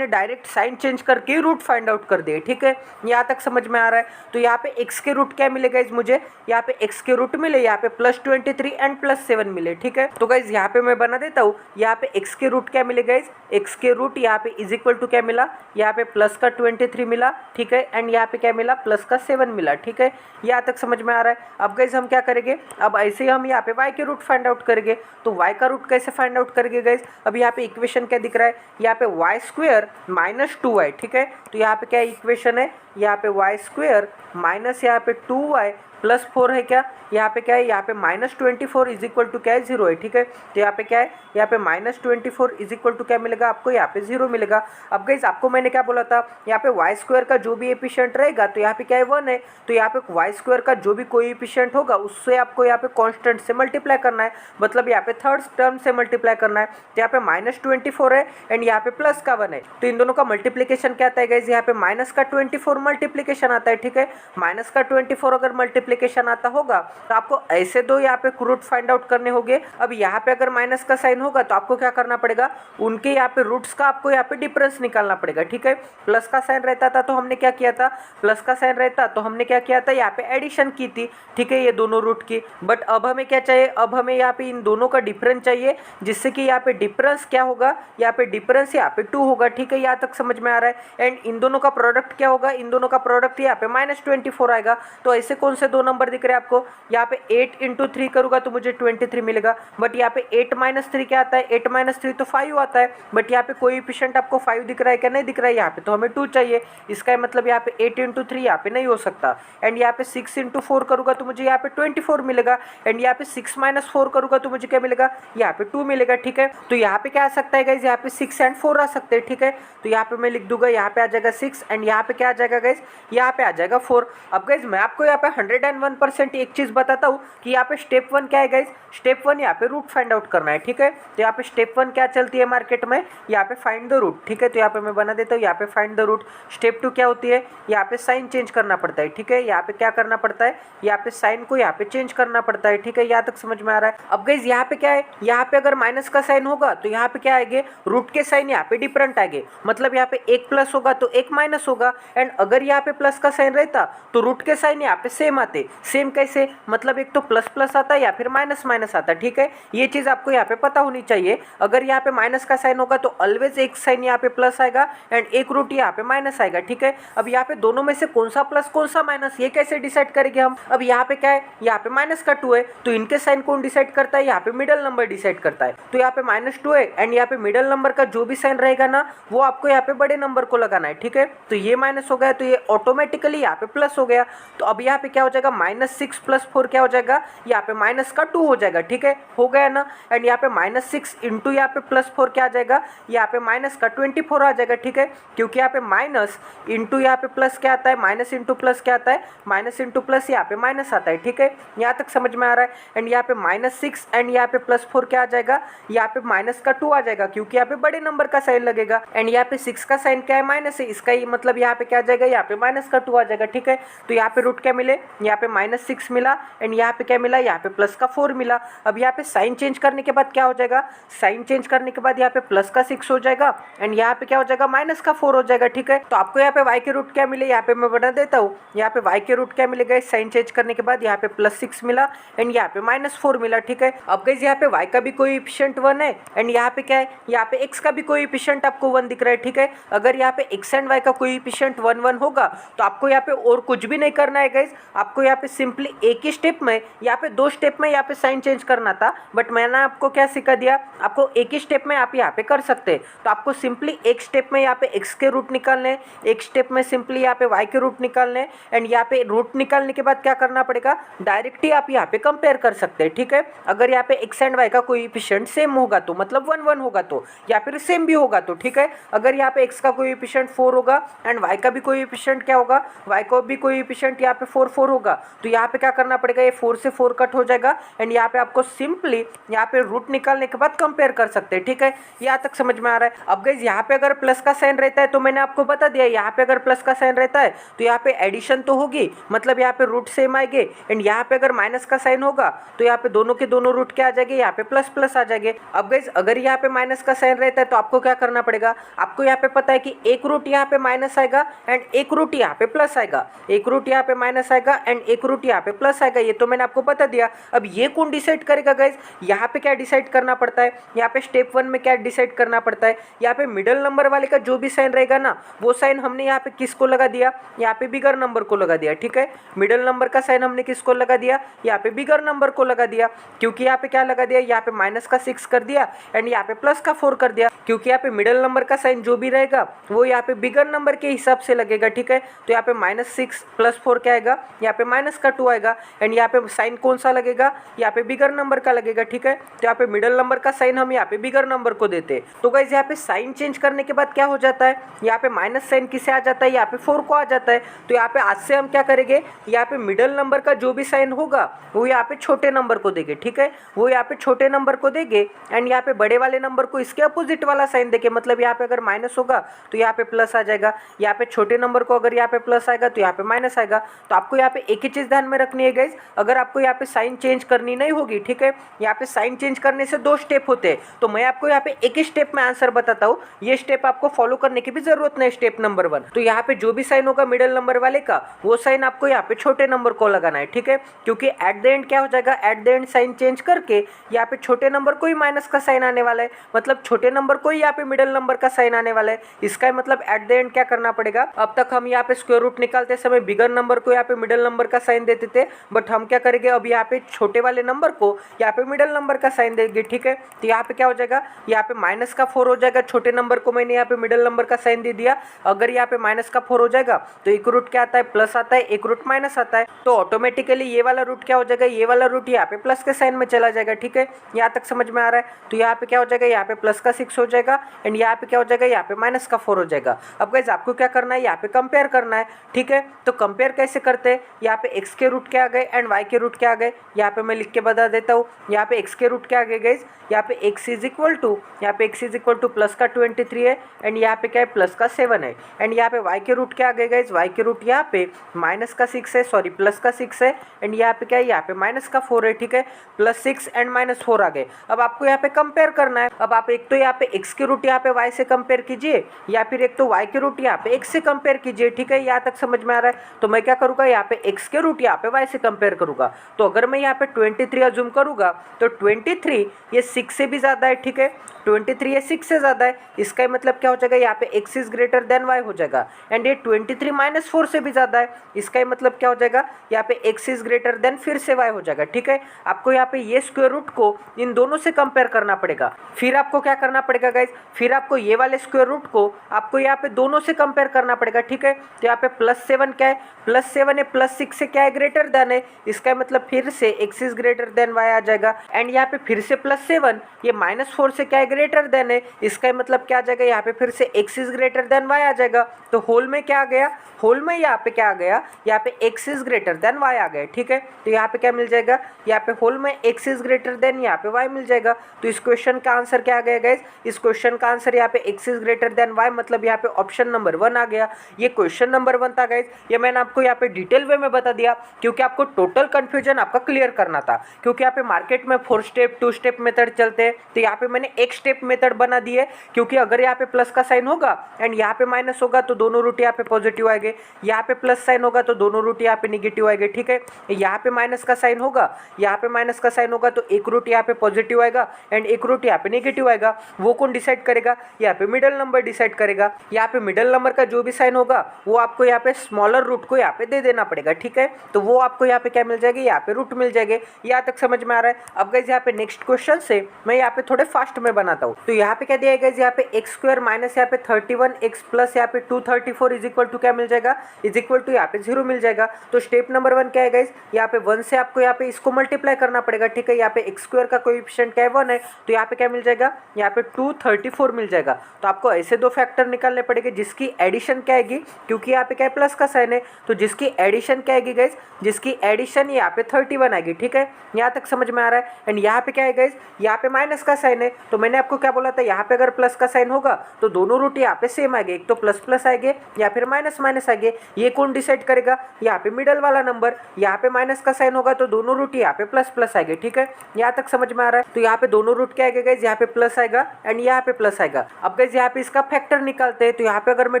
डायरेक्ट साइन चेंज करके रूट फाइंड आउट कर दिए। ठीक है, यहाँ तक समझ में आ रहा है। तो यहाँ पे x के रूट क्या मिले गाइज मुझे? यहाँ पे x के रूट मिले, यहाँ पे प्लस 23 एंड प्लस 7 मिले। ठीक है, तो गाइज यहाँ पे मैं बना देता हूँ। यहाँ पे x के रूट क्या मिले गाइज? x के रूट यहाँ पे इज इक्वल टू क्या मिला? यहाँ पे प्लस का 23 मिला। ठीक है, एंड यहाँ पे क्या मिला? प्लस का 7 मिला। ठीक है, यहाँ तक समझ में आ रहा है। अब गाइज हम क्या करेंगे? अब ऐसे ही हम यहाँ पे y के रूट फाइंड आउट करेंगे। तो y का रूट कैसे फाइंड आउट करेंगे गाइज? अब यहाँ पे इक्वेशन क्या दिख रहा है? यहाँ पे y स्क्वायर माइनस 2y। ठीक है, तो यहाँ पे क्या इक्वेशन है? यहाँ पे y स्क्वायर माइनस यहाँ पे 2y प्लस 4 है। क्या यहाँ पे क्या है? यहाँ पे -24 इज इक्वल टू क्या है? 0 है। ठीक है, तो यहाँ पे क्या है? यहाँ पे -24 इज इक्वल टू क्या मिलेगा आपको? यहाँ पे 0 मिलेगा। अब गाइस आपको मैंने क्या बोला था? यहाँ पे वाई स्क्वायर का जो भी एफिशिएंट रहेगा तो यहाँ पे क्या है? 1 है। तो यहाँ पे वाई स्क्वायर का जो भी कोई एफिशिएंट होगा उससे आपको यहाँ पे कॉन्स्टेंट से मल्टीप्लाई करना है, मतलब यहाँ पे थर्ड टर्म से मल्टीप्लाई करना है। तो यहाँ पे -24 है एंड यहाँ पे प्लस का 1 है, तो इन दोनों का मल्टीप्लीकेशन क्या आता है गाइस? यहाँ पे माइनस का 24 मल्टीप्लीकेशन आता है। ठीक है, माइनस का 24 अगर मल्टीप्लीकेशन आता होगा तो आपको ऐसे दो यहाँ पे रूट फाइंड आउट करने होंगे। अब यहाँ पे अगर माइनस का साइन होगा तो आपको क्या करना पड़ेगा? उनके यहाँ पे रूट्स का आपको यहाँ पे डिफरेंस निकालना पड़ेगा। ठीक है, प्लस का साइन रहता था तो हमने क्या किया था? प्लस का साइन रहता तो हमने क्या किया था? यहाँ पे एडिशन की थी। ठीक है, ये दोनों रूट की। बट अब हमें क्या चाहिए? अब हमें यहाँ पे इन दोनों का डिफरेंस चाहिए, जिससे कि यहाँ पे डिफरेंस क्या होगा? यहाँ पे डिफरेंस यहाँ पे 2 होगा। ठीक है, यहाँ तक समझ में आ रहा है। एंड इन दोनों का प्रोडक्ट क्या होगा? इन दोनों का प्रोडक्ट यहाँ पे -24 आएगा। तो ऐसे कौन से दो नंबर दिख रहे हैं आपको? यहाँ पे 8 × 3 करूँगा तो मुझे 23 मिलेगा। बट यहाँ पे 8 - 3 क्या आता है? 8 - 3 तो 5 आता है। बट यहाँ पे कोई एफिशिएंट आपको 5 दिख रहा है क्या? नहीं दिख रहा है। यहाँ पे तो हमें 2 चाहिए। इसका मतलब यहाँ पे 8 × 3 यहाँ पे नहीं हो सकता। एंड यहाँ पे 6 × 4 करूँगा तो मुझे यहाँ पे 24 मिलेगा। एंड यहाँ पे 6 - 4 करूँगा तो मुझे क्या मिलेगा? यहाँ पे 2 मिलेगा। ठीक है, तो यहाँ पे क्या आ सकता है गाइज? यहाँ पे 6 एंड 4 आ सकते हैं। ठीक है, तो यहाँ पे मैं लिख दूंगा, यहाँ पे आ जाएगा 6 एंड यहाँ पे क्या आ जाएगा गाइज? यहाँ पे आ जाएगा 4। अब गाइज मैं आपको यहाँ पे 101% एक चीज बताता हूँ कि यहाँ पे स्टेप 1 क्या है गाइज? स्टेप 1 यहाँ पे रूट फाइंड आउट करना है। ठीक है, तो यहाँ पे स्टेप 1 क्या चलती है मार्केट में? यहाँ पे फाइंड द रूट। ठीक है, तो यहाँ पे मैं बना देता हूँ, यहाँ पे फाइंड द रूट। स्टेप 2 क्या होती है? यहाँ पे साइन चेंज करना पड़ता है। ठीक है, यहाँ पे क्या करना पड़ता है? यहाँ पे साइन को यहाँ पे चेंज करना पड़ता है। ठीक है, यहाँ तक समझ में आ रहा है। अब गाइज यहाँ पे क्या है? यहाँ पे अगर माइनस का साइन होगा तो यहाँ पे क्या आएंगे? रूट के साइन यहाँ पे डिफरेंट आएंगे, मतलब यहाँ पे एक प्लस होगा तो एक माइनस होगा। एंड अगर यहाँ पे प्लस का साइन रहता तो रूट के साइन यहाँ पे सेम आते। सेम कैसे? मतलब एक तो प्लस प्लस आता है या फिर माइनस माइनस आता है। ठीक है, ये चीज आपको यहाँ पे पता होनी चाहिए। अगर यहाँ पे माइनस का साइन होगा तो ऑलवेज एक साइन यहाँ पे प्लस आएगा एंड एक रूट यहाँ पे माइनस आएगा। ठीक है, अब यहाँ पे दोनों में से कौन सा प्लस कौन सा माइनस ये कैसे डिसाइड करेंगे हम? अब यहाँ पे क्या है? यहाँ पे माइनस का 2 है, तो इनके साइन कौन डिसाइड करता है? यहाँ पे मिडल नंबर डिसाइड करता है। तो यहाँ पे -2 है एंड यहाँ पे मिडल नंबर का जो भी साइन रहेगा ना वो आपको यहाँ पे बड़े नंबर को लगाना है। ठीक है, तो ये माइनस हो गया तो ये ऑटोमेटिकली यहाँ पे प्लस हो गया। तो अब यहाँ पे क्या हो जाएगा? -6 + 4 क्या हो जाएगा? यहाँ पे माइनस का 2 हो जाएगा। ठीक है, हो गया ना। एंड यहाँ पे -6 × यहाँ पे +4 क्या आ जाएगा? यहाँ पे माइनस का 24 आ जाएगा। ठीक है, क्योंकि यहाँ पे माइनस इंटू यहाँ पे प्लस क्या आता है? माइनस इंटू प्लस क्या आता है? माइनस इंटू प्लस यहाँ पे माइनस आता है। ठीक है, यहाँ तक समझ में आ रहा है। एंड यहाँ पे -6 एंड यहाँ पे +4 क्या आ जाएगा? यहाँ पे माइनस का 2 आ जाएगा, क्योंकि यहाँ पे बड़े नंबर का साइन लगेगा। एंड यहाँ पे 6 का साइन क्या है? माइनस है, इसका ही मतलब यहाँ पे क्या आ जाएगा? यहाँ पे माइनस का 2 आ जाएगा। ठीक है, तो यहाँ पे रूट क्या मिले? यहाँ पे -6 मिला एंड यहाँ पे क्या मिला? यहाँ पे प्लस का 4 मिला। अब यहाँ पे साइन चेंज करने के बाद क्या हो जाएगा? साइन चेंज करने के बाद यहाँ पे प्लस का 6 हो जाएगा एंड यहाँ पे क्या हो जाएगा? माइनस का 4 हो जाएगा। ठीक है, तो आपको यहाँ पे y के रूट क्या मिले? यहाँ पे मैं बता देता हूँ। यहाँ पे y के रूट क्या मिलेगा? साइन चेंज करने के बाद यहाँ पे +6 मिला एंड यहाँ पे -4 मिला। ठीक है, अब गाइस यहाँ पे y का भी कोएफिशिएंट 1 है एंड यहाँ पे क्या है? यहाँ पे x का भी कोएफिशिएंट आपको 1 दिख रहा है। ठीक है, अगर यहाँ पे x एंड y का कोएफिशिएंट 1 1 होगा तो आपको यहाँ पे और कुछ भी नहीं करना है गाइस। आपको यहाँ पे सिंपली एक ही स्टेप में, यहाँ पे 2 स्टेप में यहाँ पे साइन चेंज करना था, बट मैंने आपको क्या सिखा दिया? आपको एक ही स्टेप में आप यहाँ पे कर सकते हैं। तो आपको सिंपली एक स्टेप में यहाँ पे x के रूट निकालने, एक स्टेप में सिंपली यहाँ पे y के रूट निकालने एंड यहाँ पे रूट निकालने के बाद क्या करना पड़ेगा? डायरेक्टली आप यहाँ पे कंपेयर कर सकते हैं। ठीक है, अगर यहाँ पे x एंड y का कोएफिशिएंट सेम होगा तो मतलब 1 1 होगा तो, या फिर सेम भी होगा तो। ठीक है, अगर यहाँ पे x का कोएफिशिएंट 4 होगा एंड y का भी कोएफिशिएंट क्या होगा? y का भी कोएफिशिएंट यहाँ पे 4 4 होगा होगा तो यहाँ पे क्या करना पड़ेगा, ये 4 से 4 कट हो जाएगा एंड यहाँ पे आपको सिंपली यहाँ पे रूट निकालने के बाद कंपेयर कर सकते हैं। ठीक है, यहाँ तक समझ में आ रहा है। अब गाइस यहाँ पे अगर प्लस का साइन रहता है तो मैंने आपको बता दिया, यहाँ पे अगर प्लस का साइन रहता है तो यहाँ पे एडिशन तो होगी, मतलब यहाँ पे रूट सेम आएंगे एंड यहाँ पे अगर माइनस का साइन होगा तो यहाँ पे दोनों के दोनों रूट क्या आ जाएंगे, यहाँ पे प्लस प्लस आ जाएंगे। अब गाइस अगर यहाँ पे माइनस का साइन रहता है तो आपको क्या करना पड़ेगा, आपको यहाँ पे पता है कि एक रूट यहाँ पे माइनस आएगा एंड एक रूट यहाँ पे प्लस आएगा, एक रूट यहाँ पे माइनस आएगा एंड एक रूट यहाँ पे प्लस आएगा, ये तो मैंने आपको बता दिया। अब ये कौन डिसाइड करेगा गाइस, यहाँ पे क्या डिसाइड करना पड़ता है, यहाँ पे स्टेप 1 में क्या डिसाइड करना पड़ता है, यहाँ पे मिडल नंबर वाले का जो भी साइन रहेगा ना वो साइन हमने यहाँ पे किसको लगा दिया, यहाँ पे बिगर नंबर को लगा दिया। ठीक है, मिडल नंबर का साइन हमने किसको लगा दिया, यहाँ पे बिगर नंबर को लगा दिया, क्योंकि यहाँ पे क्या लगा दिया, यहाँ पे माइनस का 6 कर दिया एंड यहाँ पे प्लस का 4 कर दिया, क्योंकि यहाँ पे मिडल नंबर का साइन जो भी रहेगा वो यहाँ पे बिगर नंबर के हिसाब से लगेगा। ठीक है, तो यहाँ पे -6 + 4 क्या आएगा, यहाँ पे माइनस का 2 आएगा एंड यहाँ पे साइन कौन सा लगेगा, यहाँ पे बिगर नंबर का लगेगा। ठीक है, तो यहाँ पे मिडल नंबर का साइन हम यहाँ पे बिगर नंबर को देते हैं। तो गाइस यहाँ पे साइन चेंज करने के बाद क्या हो जाता है, यहाँ पे माइनस साइन किसे आ जाता है, यहाँ पे 4 को आ जाता है। तो यहाँ पे आज से हम क्या करेंगे, यहाँ पे मिडल नंबर का जो भी साइन होगा वो यहाँ पे छोटे नंबर को देंगे। ठीक है, वो यहाँ पे छोटे नंबर को देंगे एंड यहाँ पे बड़े वाले नंबर को इसके अपोजिट वाला साइन देंगे, मतलब यहाँ पे अगर माइनस होगा तो यहाँ पे प्लस आ जाएगा, यहाँ पे छोटे नंबर को अगर यहाँ पे प्लस आएगा तो यहाँ पे माइनस आएगा। तो आपको यहाँ पे एक ही चीज ध्यान में रखनी है गाइज, अगर आपको यहाँ पे साइन चेंज करनी नहीं होगी, ठीक है, यहाँ पे साइन चेंज करने से 2 स्टेप होते हैं, तो मैं आपको यहाँ पे एक ही स्टेप में आंसर बताता हूँ, ये स्टेप आपको फॉलो करने की भी जरूरत नहीं। स्टेप नंबर 1, तो यहाँ पे जो भी साइन होगा मिडिल नंबर वाले का वो साइन आपको यहाँ पे छोटे नंबर को लगाना है। ठीक है, क्योंकि एट द एंड क्या हो जाएगा, at the end sign change करके यहाँ पे छोटे नंबर को ही माइनस का साइन आने वाला है, मतलब छोटे नंबर को ही यहाँ पे मिडिल नंबर का साइन आने वाला है। इसका मतलब एट द एंड क्या करना पड़ेगा, अब तक हम यहाँ पे स्क्वायर रूट निकालते समय बिगर नंबर को यहाँ पे मिडिल नंबर का साइन देते थे, बट हम क्या करेंगे, अब यहाँ पे छोटे वाले नंबर को यहाँ पे मिडिल नंबर का साइन देंगे। ठीक है, तो यहाँ पे क्या हो जाएगा, यहाँ पे माइनस का 4 हो जाएगा, छोटे नंबर को मैंने यहाँ पे मिडिल नंबर का साइन दे दिया। अगर यहाँ पे माइनस का 4 हो जाएगा तो एक रूट क्या आता है, प्लस आता है, एक रूट माइनस आता है, तो ऑटोमेटिकली ये वाला रूट क्या हो जाएगा, ये वाला रूट यहाँ पे प्लस के साइन में चला जाएगा। ठीक है, यहाँ तक समझ में आ रहा है। तो यहाँ पे क्या हो जाएगा, यहाँ पे प्लस का 6 हो जाएगा एंड यहाँ पे क्या हो जाएगा, यहाँ पे माइनस का 4 हो जाएगा। अब गाइस आपको क्या करना है, यहाँ पे कंपेयर करना है। ठीक है, तो कंपेयर कैसे करते हैं, यहाँ पे x के रूट क्या आ गए एंड y के रूट क्या आ गए, यहाँ पे मैं लिख के बता देता हूँ। यहाँ पे x के रूट क्या आ गए गाइस, यहाँ पे x इज इक्वल टू, यहाँ पे x is equal two plus का 23 है एंड यहाँ पे क्या है, प्लस का 7 है एंड यहाँ पे y के रूट क्या आ गए गाइस, y के रूट यहाँ पे माइनस का 6 है, सॉरी प्लस का 6 है एंड यहाँ पे क्या है, यहाँ पे माइनस का 4 है। ठीक है, +6 एंड -4 आ गए। अब आपको यहाँ पे कंपेयर करना है। अब आप एक तो यहाँ पे x के रूट यहाँ पे y से कंपेयर कीजिए, या फिर एक तो y के रूट यहाँ पे x से कंपेयर कीजिए। ठीक है, यहाँ तक समझ में आ रहा है। तो मैं क्या करूँगा, यहाँ पे x के रूट यहाँ पे y से कंपेयर करूँगा। तो अगर मैं यहाँ पे 23 अज्यूम करूँगा तो 23 ये 6 से भी ज़्यादा है। ठीक है, 23 ये 6 से ज़्यादा है, इसका मतलब क्या हो जाएगा, यहाँ पे x is greater then y हो जाएगा एंड ये 23 -4 से भी ज़्यादा है, इसका मतलब क्या हो जाएगा, यहाँ पे x इज ग्रेटर देन फिर से y हो जाएगा। ठीक है, आपको यहाँ पे ये स्क्वायर रूट को इन दोनों से कंपेयर करना पड़ेगा। फिर आपको क्या करना पड़ेगा गाइज, फिर आपको ये वाले स्क्वायर रूट को आपको यहाँ पे दोनों से कंपेयर करना पड़ेगा। ठीक है, तो यहाँ पे +7 क्या है, +7 है, +6 से क्या है, ग्रेटर देन है, इसका मतलब फिर से x is greater then y आ जाएगा एंड यहाँ पे फिर से +7 ये -4 से क्या है, ग्रेटर देन है, इसका मतलब क्या आ जाएगा, यहाँ पे फिर से x is greater then y आ जाएगा। तो होल में क्या आ गया, होल में यहाँ पे क्या आ गया, यहाँ पे x is greater then y आ गया। ठीक है, तो यहाँ पे क्या मिल जाएगा, यहाँ पे होल में x इज ग्रेटर देन यहाँ पे y मिल जाएगा। तो इस क्वेश्चन का आंसर क्या आ गया गाइज, इस क्वेश्चन का आंसर यहाँ पे x is greater then y, मतलब यहाँ पे ऑप्शन नंबर 1 आ गया। ये क्वेश्चन नंबर 1 था गाइज, ये मैंने आपको यहाँ पे डिटेल वे में बता दिया क्योंकि आपको टोटल कंफ्यूजन आपका क्लियर करना था, क्योंकि यहाँ पे मार्केट में 4 स्टेप 2 स्टेप मेथड चलते हैं, तो यहाँ पे मैंने एक स्टेप मेथड बना दी है, क्योंकि अगर यहाँ पे प्लस का साइन होगा एंड यहाँ पे माइनस होगा तो दोनों रूट यहाँ पे पॉजिटिव आएंगे, यहाँ पे प्लस साइन होगा तो दोनों रूट यहाँ पे निगेटिव आएंगे। ठीक है, यहाँ पे माइनस का साइन होगा, यहाँ पे माइनस का साइन होगा तो एक रूट यहाँ पे पॉजिटिव आएगा एंड एक रूट यहाँ पे नेगेटिव आएगा। वो कौन डिसाइड करेगा, यहाँ पे मिडल नंबर डिसाइड करेगा। यहाँ पे मिडल नंबर का जो भी साइन होगा वो आपको यहाँ पे स्मॉलर रूट को यहाँ पे दे देना पड़ेगा। ठीक है, तो वो आपको यहाँ पे क्या मिल जाएगी, यहाँ पे रूट मिल जाएंगे। यहाँ तक समझ में आ रहा है। अब गाइस यहाँ पे नेक्स्ट क्वेश्चन से मैं यहाँ पे थोड़े फास्ट में बना बनाता हूँ। तो यहाँ पे क्या दिया गया, यहाँ पे एक्स स्क्वायर माइनस यहाँ पे 31 एक्स प्लस यहाँ पे 234 इज इक्वल टू क्या मिल जाएगा, इज इक्वल टू यहाँ पे 0 मिल जाएगा। तो स्टेप नंबर 1 क्या है गाइस, यहाँ पे 1 से आपको यहाँ पे इसको मल्टीप्लाई करना पड़ेगा, ठीक है। यहाँ पे एक्स स्क्वायर का कोएफिशिएंट क्या है 1 है, तो यहाँ पे क्या मिल जाएगा, यहाँ पे 234 मिल जाएगा। तो आपको ऐसे दो फैक्टर निकालने पड़ेंगे जिसकी एडिशन क्या आएगी, क्योंकि यहाँ पे क्या है प्लस का साइन है, तो जिसकी एडिशन क्या आएगी गाइस, जिसकी एडिशन यहाँ पे 31 आएगी, ठीक है। यहाँ तक समझ में आ रहा है। एंड यहाँ पे क्या है गाइस, यहाँ पे माइनस का साइन है, तो मैंने आपको क्या बोला था, यहाँ पे अगर प्लस का साइन होगा तो दोनों रूट यहाँ पे सेम आएंगे, एक तो प्लस प्लस आएंगे या फिर माइनस माइनस आएंगे। ये कौन डिसाइड करेगा, यहाँ पे मिडल वाला नंबर। यहाँ पे माइनस का साइन होगा तो दोनों रूट यहाँ पे प्लस प्लस आएंगे, ठीक है। यहाँ तक समझ में आ रहा है। तो यहाँ पे दोनों रूट क्या आएगा गाइस, यहाँ पे प्लस आएगा एंड यहाँ पे प्लस आएगा। अब गाइस यहाँ पे इसका फैक्टर निकालते हैं, तो यहाँ पे अगर मैं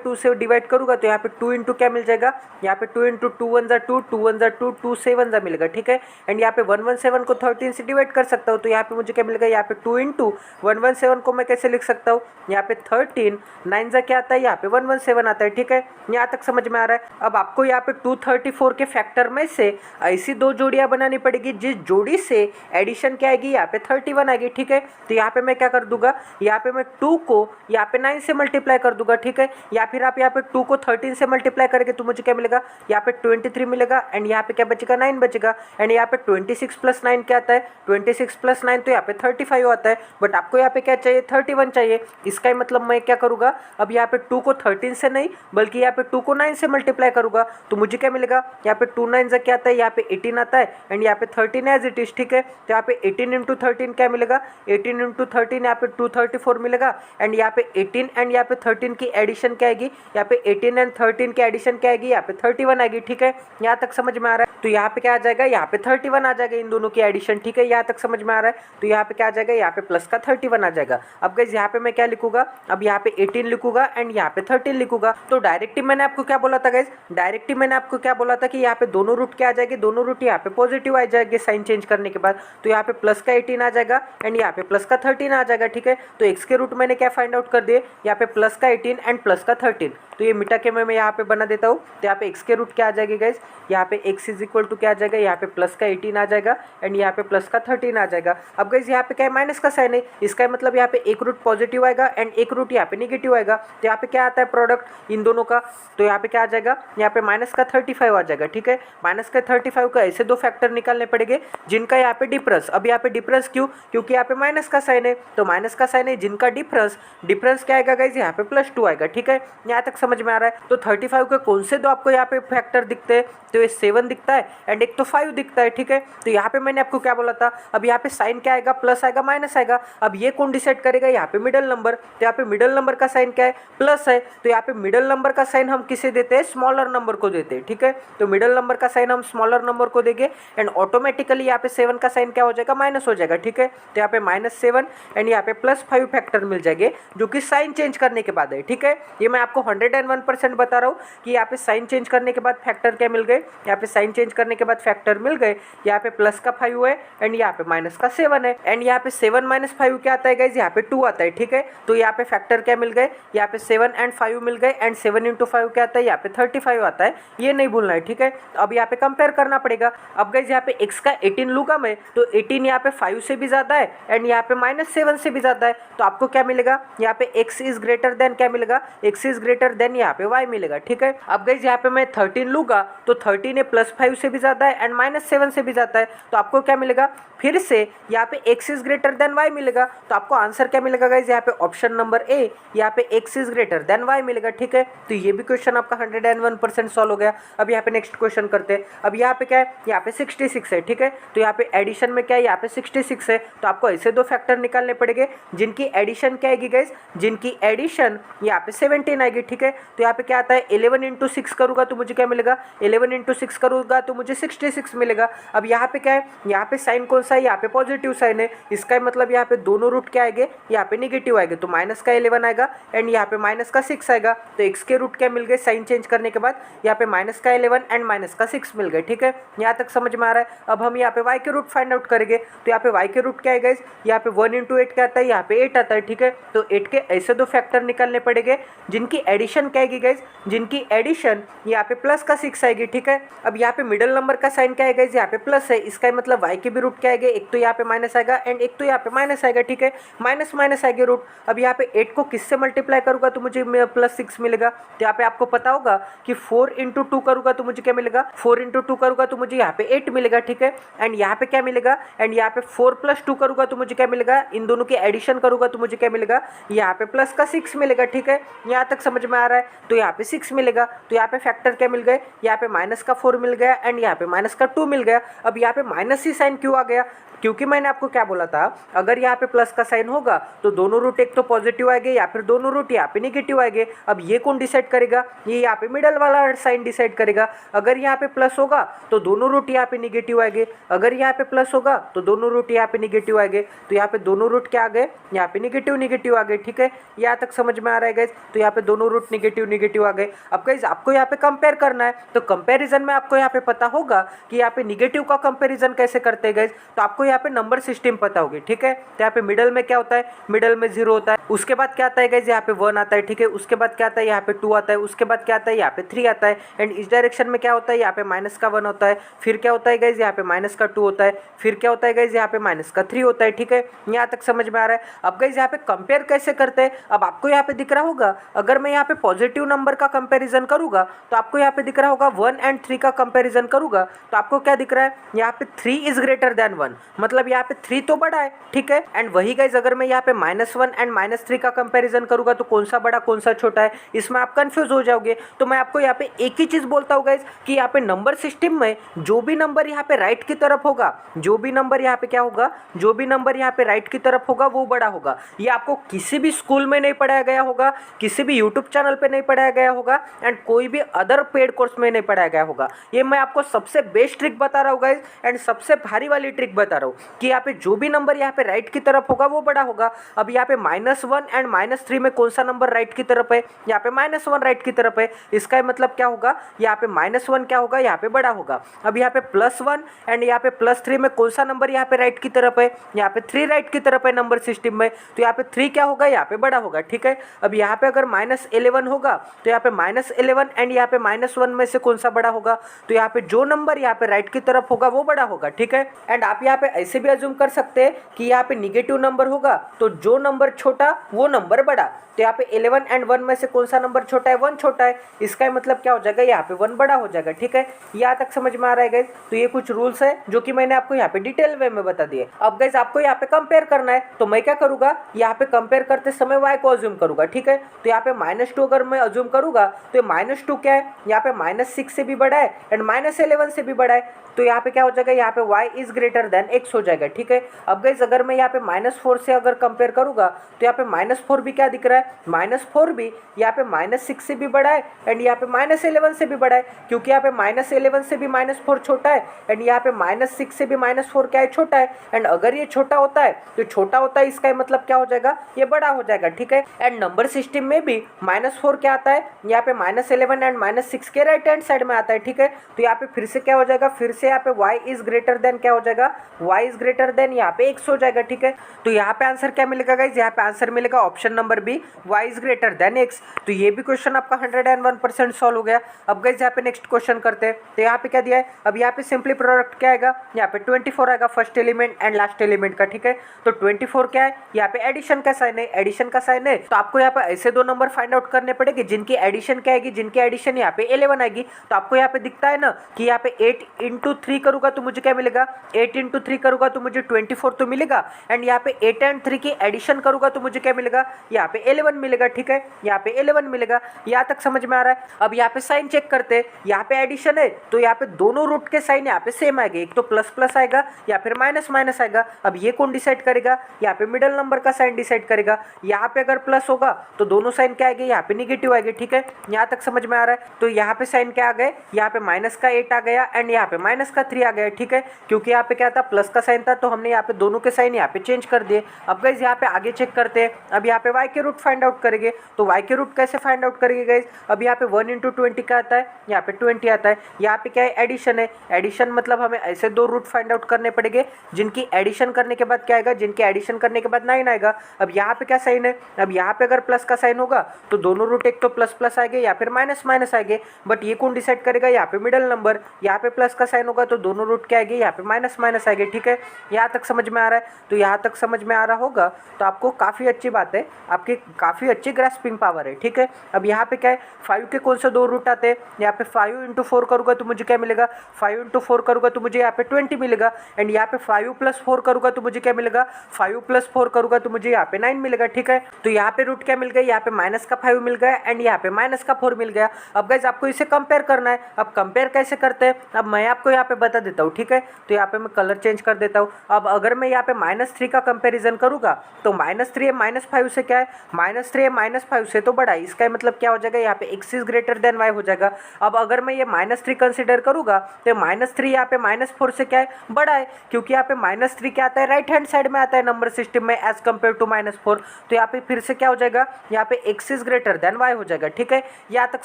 2 से डिवाइड करूंगा तो यहाँ पे 2 इंटू क्या मिल जाएगा, यहाँ पे 2 इंटू 2 1 2 2 1 2 2 7 मिलेगा, ठीक है। एंड यहाँ पे 117 को 13 से डिवाइड कर सकता हूँ, तो यहाँ पे मुझे क्या मिलेगा, यहाँ पे 2 इंटू 117 को मैं कैसे लिख सकता हूँ, यहाँ पे 13 9 क्या आता है, यहाँ पे 117 आता है, ठीक है। यहाँ तक समझ में आ रहा है। अब आपको यहाँ पे 234 के फैक्टर में से ऐसी दो जोड़ियां बनानी पड़ेगी जिस जोड़ी से एडिशन क्या आएगी, यहाँ पे 31 आएगी, ठीक है। तो यहाँ पे मैं क्या कर दूंगा, यहाँ पे मैं 2 को यहाँ पे 9 से मल्टीप्लाई कर दूंगा, ठीक है। या फिर आप यहाँ पे 2 को 13 से मल्टीप्लाई करेंगे तो मुझे क्या मिलेगा, यहाँ पे 23 मिलेगा एंड यहाँ पे क्या बचेगा, 9 बचेगा। एंड यहाँ पे 26 प्लस 9 क्या आता है, 26 प्लस 9 तो यहाँ पे 35 आता है, बट आपको यहाँ पे क्या चाहिए, 31 चाहिए। इसका मतलब मैं क्या करूँगा, अब यहाँ पे 2 को 13 से नहीं बल्कि यहाँ पे 2 को 9 से मल्टीप्लाई करूँगा तो मुझे क्या मिलेगा, यहाँ पे 2 9 क्या आता है, यहाँ पे 18 आता है एंड यहाँ पे 13 एज इट इज, ठीक है। तो यहाँ पे 18 इंटू 13 क्या मिलेगा, 18 इंटू 13 यहाँ पे 234 मिलेगा एंड यहाँ पे 18 एंड यहाँ पे 13 की एडिशन क्या आएगी, यहाँ पे 18 एंड 13 की एडिशन क्या आएगी, यहाँ पे 31 आएगी, ठीक है। यहाँ तक समझ में आ रहा है। तो यहाँ पे क्या आ जाएगा, यहाँ पे 31 आ जाएगा इन दोनों की एडिशन, ठीक है। यहाँ तक समझ में आ रहा है। तो यहाँ पे क्या आ जाएगा, यहाँ पे प्लस का 31 आ जाएगा। अब गाइस यहाँ पे मैं क्या लिखूंगा, अब यहाँ पे 18 लिखूंगा एंड यहाँ पे 13 लिखूंगा। तो डायरेक्टली मैंने आपको क्या बोला था गाइस, डायरेक्टली मैंने आपको क्या बोला था कि यहाँ पे दोनों रूट क्या आ जाएंगे, दोनों रूट यहाँ पे पॉजिटिव आ जाएंगे साइन चेंज करने के बाद। तो यहाँ पे प्लस का 18 आ जाएगा एंड यहाँ पे प्लस का 13 आ जाएगा, ठीक है। तो एक्स के रूट मैंने क्या फाइंड आउट कर दिए, यहाँ पे प्लस का 18 एंड प्लस का 13। तो ये मिटा के मैं यहाँ पे बना देता हूँ। तो यहाँ पे एक्स के रूट क्या आ जाएगी गाइस, यहाँ पे एक्स इज इक्वल टू क्या आ जाएगा, यहाँ पे प्लस का 18 आ जाएगा एंड यहाँ पे प्लस का 13 आ जाएगा। अब गाइस यहाँ पे क्या है, माइनस का साइन है, इसका मतलब यहाँ पे एक रूट पॉजिटिव आएगा एंड एक रूट यहाँ पे निगेटिव आएगा। तो यहाँ पे क्या आता है प्रोडक्ट इन दोनों का, तो यहाँ पे क्या आ जाएगा, यहाँ पे माइनस का 35 आ जाएगा, ठीक है। माइनस का 35 का ऐसे दो फैक्टर निकालने पड़ेंगे जिनका यहाँ पे डिफरेंस, अब यहाँ पे डिफरेंस क्यों, क्योंकि यहाँ पे माइनस का साइन है, तो माइनस का साइन है जिनका डिफरेंस क्या आएगा गाइस, यहाँ पे +2 आएगा, ठीक है। यहाँ तक समझ में आ रहा है। तो 35 के कौन से दो आपको यहाँ पे फैक्टर दिखते हैं, तो ये 7 दिखता है एंड एक तो 5 दिखता है, ठीक है। तो यहाँ पे मैंने आपको क्या बोला था, अब यहाँ पे साइन क्या आएगा, प्लस आएगा माइनस आएगा। अब ये कौन डिसाइड करेगा, यहाँ पे मिडल नंबर। तो यहाँ पे मिडल नंबर का साइन क्या है, प्लस है, तो यहाँ पे मिडल नंबर का साइन हम किसे देते हैं, स्मॉलर नंबर को देते हैं, ठीक है। तो मिडल नंबर का साइन हम स्मॉलर नंबर को देंगे एंड ऑटोमेटिकली यहाँ पे 7 का साइन क्या हो जाएगा, माइनस हो जाएगा, ठीक है। तो यहाँ पे -7 एंड यहाँ पे +5 फैक्टर मिल जाएंगे जो कि साइन चेंज करने के बाद है, ठीक है। ये मैं आपको 101% बता रहा हूँ कि यहाँ पे साइन चेंज करने के बाद फैक्टर क्या मिल गए, यहाँ पे साइन चेंज करने के बाद फैक्टर मिल गए। यहाँ पे प्लस का 5 है एंड यहाँ पे माइनस का 7 है एंड यहाँ पे 7 - 5 क्या आता है गाइज, यहाँ पे 2 आता है, ठीक है। तो यहाँ पे फैक्टर क्या मिल गए, यहाँ पे 7 एंड 5 मिल गए एंड 7 × 5 क्या आता है, यहाँ पे 35 आता है, ये नहीं भूलना है, ठीक है। अब यहाँ पे कंपेयर करना पड़ेगा। अब गाइज यहाँ पे x का 18 लूंगा मैं, तो 18 यहाँ पे 5 से भी ज्यादा है एंड यहाँ पे -7 से भी ज्यादा है, तो आपको क्या मिलेगा, यहाँ पे x इज ग्रेटर देन क्या मिलेगा, x इज ग्रेटर देन यहाँ पे y मिलेगा, ठीक है। अब गाइज यहाँ पे मैं 13 लूंगा, तो 13 है +5 से भी ज्यादा है एंड -7 से भी ज्यादा है, तो आपको क्या मिलेगा, फिर से यहाँ पे x is greater then y मिलेगा। तो आपको आंसर क्या मिलेगा गाइज, यहाँ पे ऑप्शन नंबर ए, यहाँ पे x is greater then y मिलेगा, ठीक है। तो ये भी क्वेश्चन आपका 101% सॉल्व हो गया। अब यहाँ पे नेक्स्ट क्वेश्चन करते हैं। अब यहाँ पे क्या है, यहाँ पे 66 है, ठीक है। तो यहाँ पे एडिशन में क्या है, यहाँ पे 66 है, तो आपको ऐसे दो फैक्टर निकालने पड़ेंगे जिनकी एडिशन क्या आएगी गाइज, जिनकी एडिशन यहाँ पे 17 आएगी, ठीक है। तो यहाँ पे क्या आता है, 11 × 6 करूँगा तो मुझे क्या मिलेगा, 11 × 6 करूँगा तो मुझे 66 मिलेगा। अब यहाँ पे क्या है, यहाँ पे साइन कौन सा है, यहाँ पे पॉजिटिव साइन है, इसका मतलब यहाँ पे दोनों रूट क्या आएंगे, यहाँ पे निगेटिव आएंगे, तो माइनस का 11 आएगा एंड यहाँ पे माइनस का 6 आएगा। तो x के रूट क्या मिल गए, साइन चेंज करने के बाद यहाँ पे माइनस का 11 एंड माइनस का 6 मिल गए, ठीक है। यहाँ तक समझ में आ रहा है। अब हम यहाँ पे y के रूट फाइंड आउट करेंगे, तो यहाँ पे y के रूट क्या है गाइज, यहाँ पे 1 × 8 क्या आता है, यहाँ पे 8 आता है, ठीक है। तो 8 के ऐसे दो फैक्टर निकालने पड़ेंगे जिनकी एडिशन एडिशन क्या आएगी गाइज, जिनकी एडिशन यहाँ पे प्लस का 6 आएगी, ठीक है। अब यहाँ पे मिडल नंबर का साइन क्या है गाइज, यहाँ पे प्लस है, इसका मतलब y के भी रूट क्या आएगा, एक तो यहाँ पे माइनस आएगा एंड एक तो यहाँ पे माइनस आएगा, ठीक है। माइनस माइनस आएगा रूट। अब यहाँ पे 8 को किससे मल्टीप्लाई करूंगा तो मुझे प्लस 6 मिलेगा। तो यहाँ पे आपको पता होगा कि 4 इंटू 2 करूंगा तो मुझे क्या मिलेगा, 4 इंटू 2 करूंगा तो मुझे यहाँ पे 8 मिलेगा, ठीक है। एंड यहाँ पे क्या मिलेगा, एंड यहाँ पे 4 प्लस 2 करूंगा तो मुझे क्या मिलेगा, इन दोनों की एडिशन करूंगा तो मुझे क्या मिलेगा, यहाँ पे प्लस का 6 मिलेगा, ठीक है। यहाँ तक समझ में आ रहा है। तो यहाँ पे 6 मिलेगा, तो यहाँ पे फैक्टर क्या मिल गए, यहाँ पे माइनस का 4 मिल गया एंड यहाँ पे माइनस का 2 मिल गया। अब यहाँ पे माइनस ही साइन क्यों आ गया, क्योंकि मैंने आपको क्या बोला था, अगर यहाँ पे प्लस का साइन होगा तो दोनों रूट एक तो पॉजिटिव आएंगे या फिर दोनों रूट यहाँ पे निगेटिव आएंगे। अब ये कौन डिसाइड करेगा, ये यहाँ पे मिडल वाला साइन डिसाइड करेगा। अगर यहाँ पे प्लस होगा तो दोनों रूट यहाँ पे निगेटिव आएंगे, अगर यहाँ पे प्लस होगा तो दोनों रूट यहाँ पे निगेटिव आएंगे। तो यहाँ पे दोनों रूट क्या आ गए, यहाँ पे निगेटिव निगेटिव आ गए, ठीक है। यहाँ तक समझ में आ रहा है गाइज। तो यहाँ पे दोनों रूट निगेटिव निगेटिव आ गए। अब गाइज आपको यहाँ पे कंपेयर करना है, तो कंपेरिजन में आपको यहाँ पे पता होगा कि यहाँ पे निगेटिव का कंपेरिजन कैसे करते हैं गाइज। तो आपको यहाँ पे नंबर सिस्टम पता होगी, ठीक है। तो यहाँ पे मिडल में क्या होता है, मिडल में 0 होता है, उसके बाद क्या आता है गाइज, यहाँ पे 1 आता है, ठीक है। उसके बाद क्या आता है, यहाँ पे 2 आता है, उसके बाद क्या आता है, यहाँ पे 3 आता है। एंड इस डायरेक्शन में क्या होता है, यहाँ पे माइनस का 1 होता है, फिर क्या होता है गाइज, यहाँ पे माइनस का 2 होता है, फिर क्या होता है गाइज, यहाँ पे माइनस का 3 होता है, ठीक है। यहाँ तक समझ में आ रहा है। अब गाइज यहाँ पे कंपेयर कैसे करते हैं, अब आपको यहाँ पे दिख रहा होगा, अगर मैं यहाँ पे पॉजिटिव नंबर का कंपेरिजन करूंगा तो आपको यहाँ पे दिख रहा होगा 1 एंड 3 का कंपेरिजन करूंगा तो आपको क्या दिख रहा है, यहाँ पे 3 इज ग्रेटर देन 1, मतलब यहाँ पे 3 तो बड़ा है, ठीक है। एंड वही गाइज अगर मैं यहाँ पे -1 एंड -3 का कंपैरिजन करूंगा तो कौन सा बड़ा कौन सा छोटा है, इसमें आप कंफ्यूज हो जाओगे। तो मैं आपको यहाँ पे एक ही चीज बोलता हूँ गाइज कि यहाँ पे नंबर सिस्टम में जो भी नंबर यहाँ पे राइट की तरफ होगा, जो भी नंबर यहाँ पे क्या होगा, जो भी नंबर यहाँ पे राइट की तरफ होगा वो बड़ा होगा। ये आपको किसी भी स्कूल में नहीं पढ़ाया गया होगा, किसी भी यूट्यूब चैनल पे नहीं पढ़ाया गया होगा एंड कोई भी अदर पेड कोर्स में नहीं पढ़ाया गया होगा। ये मैं आपको सबसे बेस्ट ट्रिक बता रहा हूँ गाइज एंड सबसे भारी वाली ट्रिक बता रहा हूँ कि यहाँ पे जो भी नंबर यहाँ पे राइट की तरफ होगा वो बड़ा होगा। अब यहाँ पे -1 एंड -3 में कौन सा नंबर राइट की तरफ है, यहाँ पे -1 राइट की तरफ है, इसका मतलब क्या होगा, यहाँ पे -1 क्या होगा, यहाँ पे बड़ा होगा। अब यहाँ पे +1 एंड यहाँ पे +3 में कौन सा नंबर यहाँ पे राइट की तरफ है, यहाँ पे 3 राइट की तरफ है नंबर सिस्टम में, तो यहाँ पे 3 क्या होगा, यहाँ पे बड़ा होगा, ठीक है। अब यहाँ पे अगर -11 होगा तो यहाँ पे -11 एंड यहाँ पे -1 में से कौन सा बड़ा होगा, तो यहाँ पे जो नंबर यहाँ पे राइट की तरफ होगा वो बड़ा होगा, ठीक है। एंड आप यहाँ पे ऐसे भी अज्यूम कर सकते हैं कि यहाँ पे निगेटिव नंबर होगा तो जो नंबर छोटा वो नंबर बड़ा, तो यहाँ पे 11 एंड 1 में से कौन सा नंबर छोटा है, 1 छोटा है, इसका मतलब क्या हो जाएगा, यहाँ पे 1 बड़ा हो जाएगा, ठीक है। यहाँ तक समझ में आ रहा है गाइज। तो ये कुछ रूल्स है जो कि मैंने आपको यहाँ पे डिटेल वे में बता दिए। अब गाइज आपको यहाँ पे कंपेयर करना है तो मैं क्या करूंगा, यहाँ पे कंपेयर करते समय y को अज्यूम करूंगा, ठीक है। तो यहाँ पे -2 अगर मैं अज्यूम करूंगा तो -2 क्या है, यहाँ पे -6 से भी बड़ा है एंड -11 से भी बड़ा है, तो यहाँ पे क्या हो जाएगा, यहाँ पे y is greater than x हो जाएगा, ठीक है। अब गाइज अगर मैं यहाँ पे -4 से अगर कंपेयर करूंगा तो यहाँ पे -4 भी क्या दिख रहा है, -4 भी यहाँ पे -6 से भी बड़ा है एंड यहाँ पे -11 से भी बड़ा है, क्योंकि यहाँ पे -11 से भी -4 छोटा है एंड यहाँ पे -6 से भी -4 क्या है, छोटा है। एंड अगर ये छोटा होता है तो छोटा होता है, इसका मतलब क्या हो जाएगा, ये बड़ा हो जाएगा, ठीक है। एंड नंबर सिस्टम में भी -4 क्या आता है, यहाँ पे -11 एंड -6 के राइट हैंड साइड में आता है, ठीक है। तो यहाँ पे फिर से क्या हो जाएगा, फिर से यहाँ पे y इज ग्रेटर देन क्या हो जाएगा, y इज ग्रेटर देन यहाँ पे x हो जाएगा, ठीक है। तो यहाँ पे आंसर क्या मिलेगा गाइज, यहाँ पे आंसर मिलेगा option number B, y is greater than x। तो ये भी क्वेश्चन आपका 101% सॉल्व हो गया। अब गाइज यहाँ पे नेक्स्ट क्वेश्चन करते हैं। तो यहाँ पे क्या दिया है, अब यहाँ पे सिंपली प्रोडक्ट क्या आएगा, यहाँ पे 24 आएगा first element and last element का, ठीक है। तो 24 क्या है, यहाँ पे एडिशन का साइन है, एडिशन का साइन है, तो आपको यहाँ पे ऐसे दो नंबर फाइंड आउट करने पड़ेंगे जिनकी एडिशन क्या आएगी, जिनकी एडिशन यहाँ पे 11 आएगी। तो आपको यहाँ पे दिखता है ना कि यहाँ पे 8 इंटू 3 करूंगा तो मुझे क्या मिलेगा, 8 इंटू 3 करूंगा तो मुझे 24 तो मिलेगा एंड यहाँ पे 8 एंड 3 की एडिशन करूंगा तो मुझे क्या मिलेगा, यहाँ पे 11 मिलेगा, ठीक है। यहाँ पे 11 मिलेगा, यहाँ तक समझ में आ रहा है। अब यहाँ पे साइन चेक करते हैं, यहाँ पे एडिशन है तो यहाँ पे दोनों रूट के साइन यहाँ पे सेम आएंगे, एक तो प्लस प्लस आएगा या फिर माइनस माइनस आएगा। अब ये कौन डिसाइड करेगा, यहाँ पे मिडल नंबर का साइन डिसाइड करेगा। यहाँ पे अगर प्लस होगा तो दोनों साइन क्या आएंगे, यहाँ पे निगेटिव आएंगे, ठीक है। यहाँ तक समझ में आ रहा है। तो यहाँ पे साइन क्या आ गए, यहाँ पे -8 आ गया एंड यहाँ पे माइनस का 3 आ गया, ठीक है, क्योंकि यहाँ पे क्या था प्लस का साइन था, तो हमने यहाँ पे दोनों के साइन यहाँ पे चेंज कर दिए। अब गाइज यहाँ पे आगे चेक करते हैं। अब यहाँ पे y के रूट फाइंड आउट करेंगे, तो y के रूट कैसे फाइंड आउट करेंगे गाइज? अब यहाँ पे 1 × 20 क्या आता है, यहाँ पे 20 आता है। यहाँ पे क्या है, एडिशन है। एडिशन मतलब हमें ऐसे दो रूट फाइंड आउट करने पड़ेंगे जिनकी एडिशन करने के बाद क्या आएगा, जिनके एडिशन करने के बाद 9 आएगा। अब यहाँ पे क्या साइन है, अब यहाँ पे अगर प्लस का साइन होगा तो दोनों रूट एक तो प्लस प्लस आएंगे या फिर माइनस माइनस आएंगे, बट ये कौन डिसाइड करेगा, यहाँ पे मिडल नंबर। यहाँ पे प्लस का साइन होगा तो दोनों रूट क्या आएंगे, यहाँ पे माइनस माइनस आएंगे, ठीक है। यहाँ तक समझ में आ रहा है? तो यहाँ तक समझ में आ रहा होगा तो आपको काफ़ी अच्छी बात है, आपकी काफ़ी अच्छी ग्रास्पिंग पावर है, ठीक है। अब यहाँ पे क्या है, 5 के कौन से दो रूट आते हैं, यहाँ पे 5 × 4 करूँगा तो मुझे क्या मिलेगा, 5 × 4 करूँगा तो मुझे यहाँ पे 20 मिलेगा। एंड यहाँ पे 5 + 4 करूँगा तो मुझे क्या मिलेगा, 5 + 4 करूँगा तो मुझे यहाँ पे 9 मिलेगा, ठीक है। तो यहाँ पे रूट क्या मिल गया, यहाँ पे माइनस का 5 मिल गया एंड यहाँ पे माइनस का 4 मिल गया। अब गाइज आपको इसे कंपेयर करना है। अब कंपेयर कैसे करते हैं, अब मैं आपको यहाँ पे बता देता हूँ, ठीक है। तो यहाँ पे मैं कलर चेंज कर देता हूँ। अब अगर मैं यहाँ पे -3 का कंपेरिजन करूँगा तो -3 है -5 से क्या है, -3 है -5 से तो बड़ा है। इसका मतलब क्या हो जाएगा, यहाँ पे x is greater then y हो जाएगा। अब अगर मैं ये -3 कंसिडर करूँगा तो -3 यहाँ पे -4 से क्या है, बड़ा है, क्योंकि यहाँ पे -3 क्या आता है, राइट हैंड साइड में आता है नंबर सिस्टम में एज कम्पेयर टू -4। तो यहाँ पे फिर से क्या हो जाएगा, यहाँ पे x is greater then y हो जाएगा, ठीक है। यहाँ तक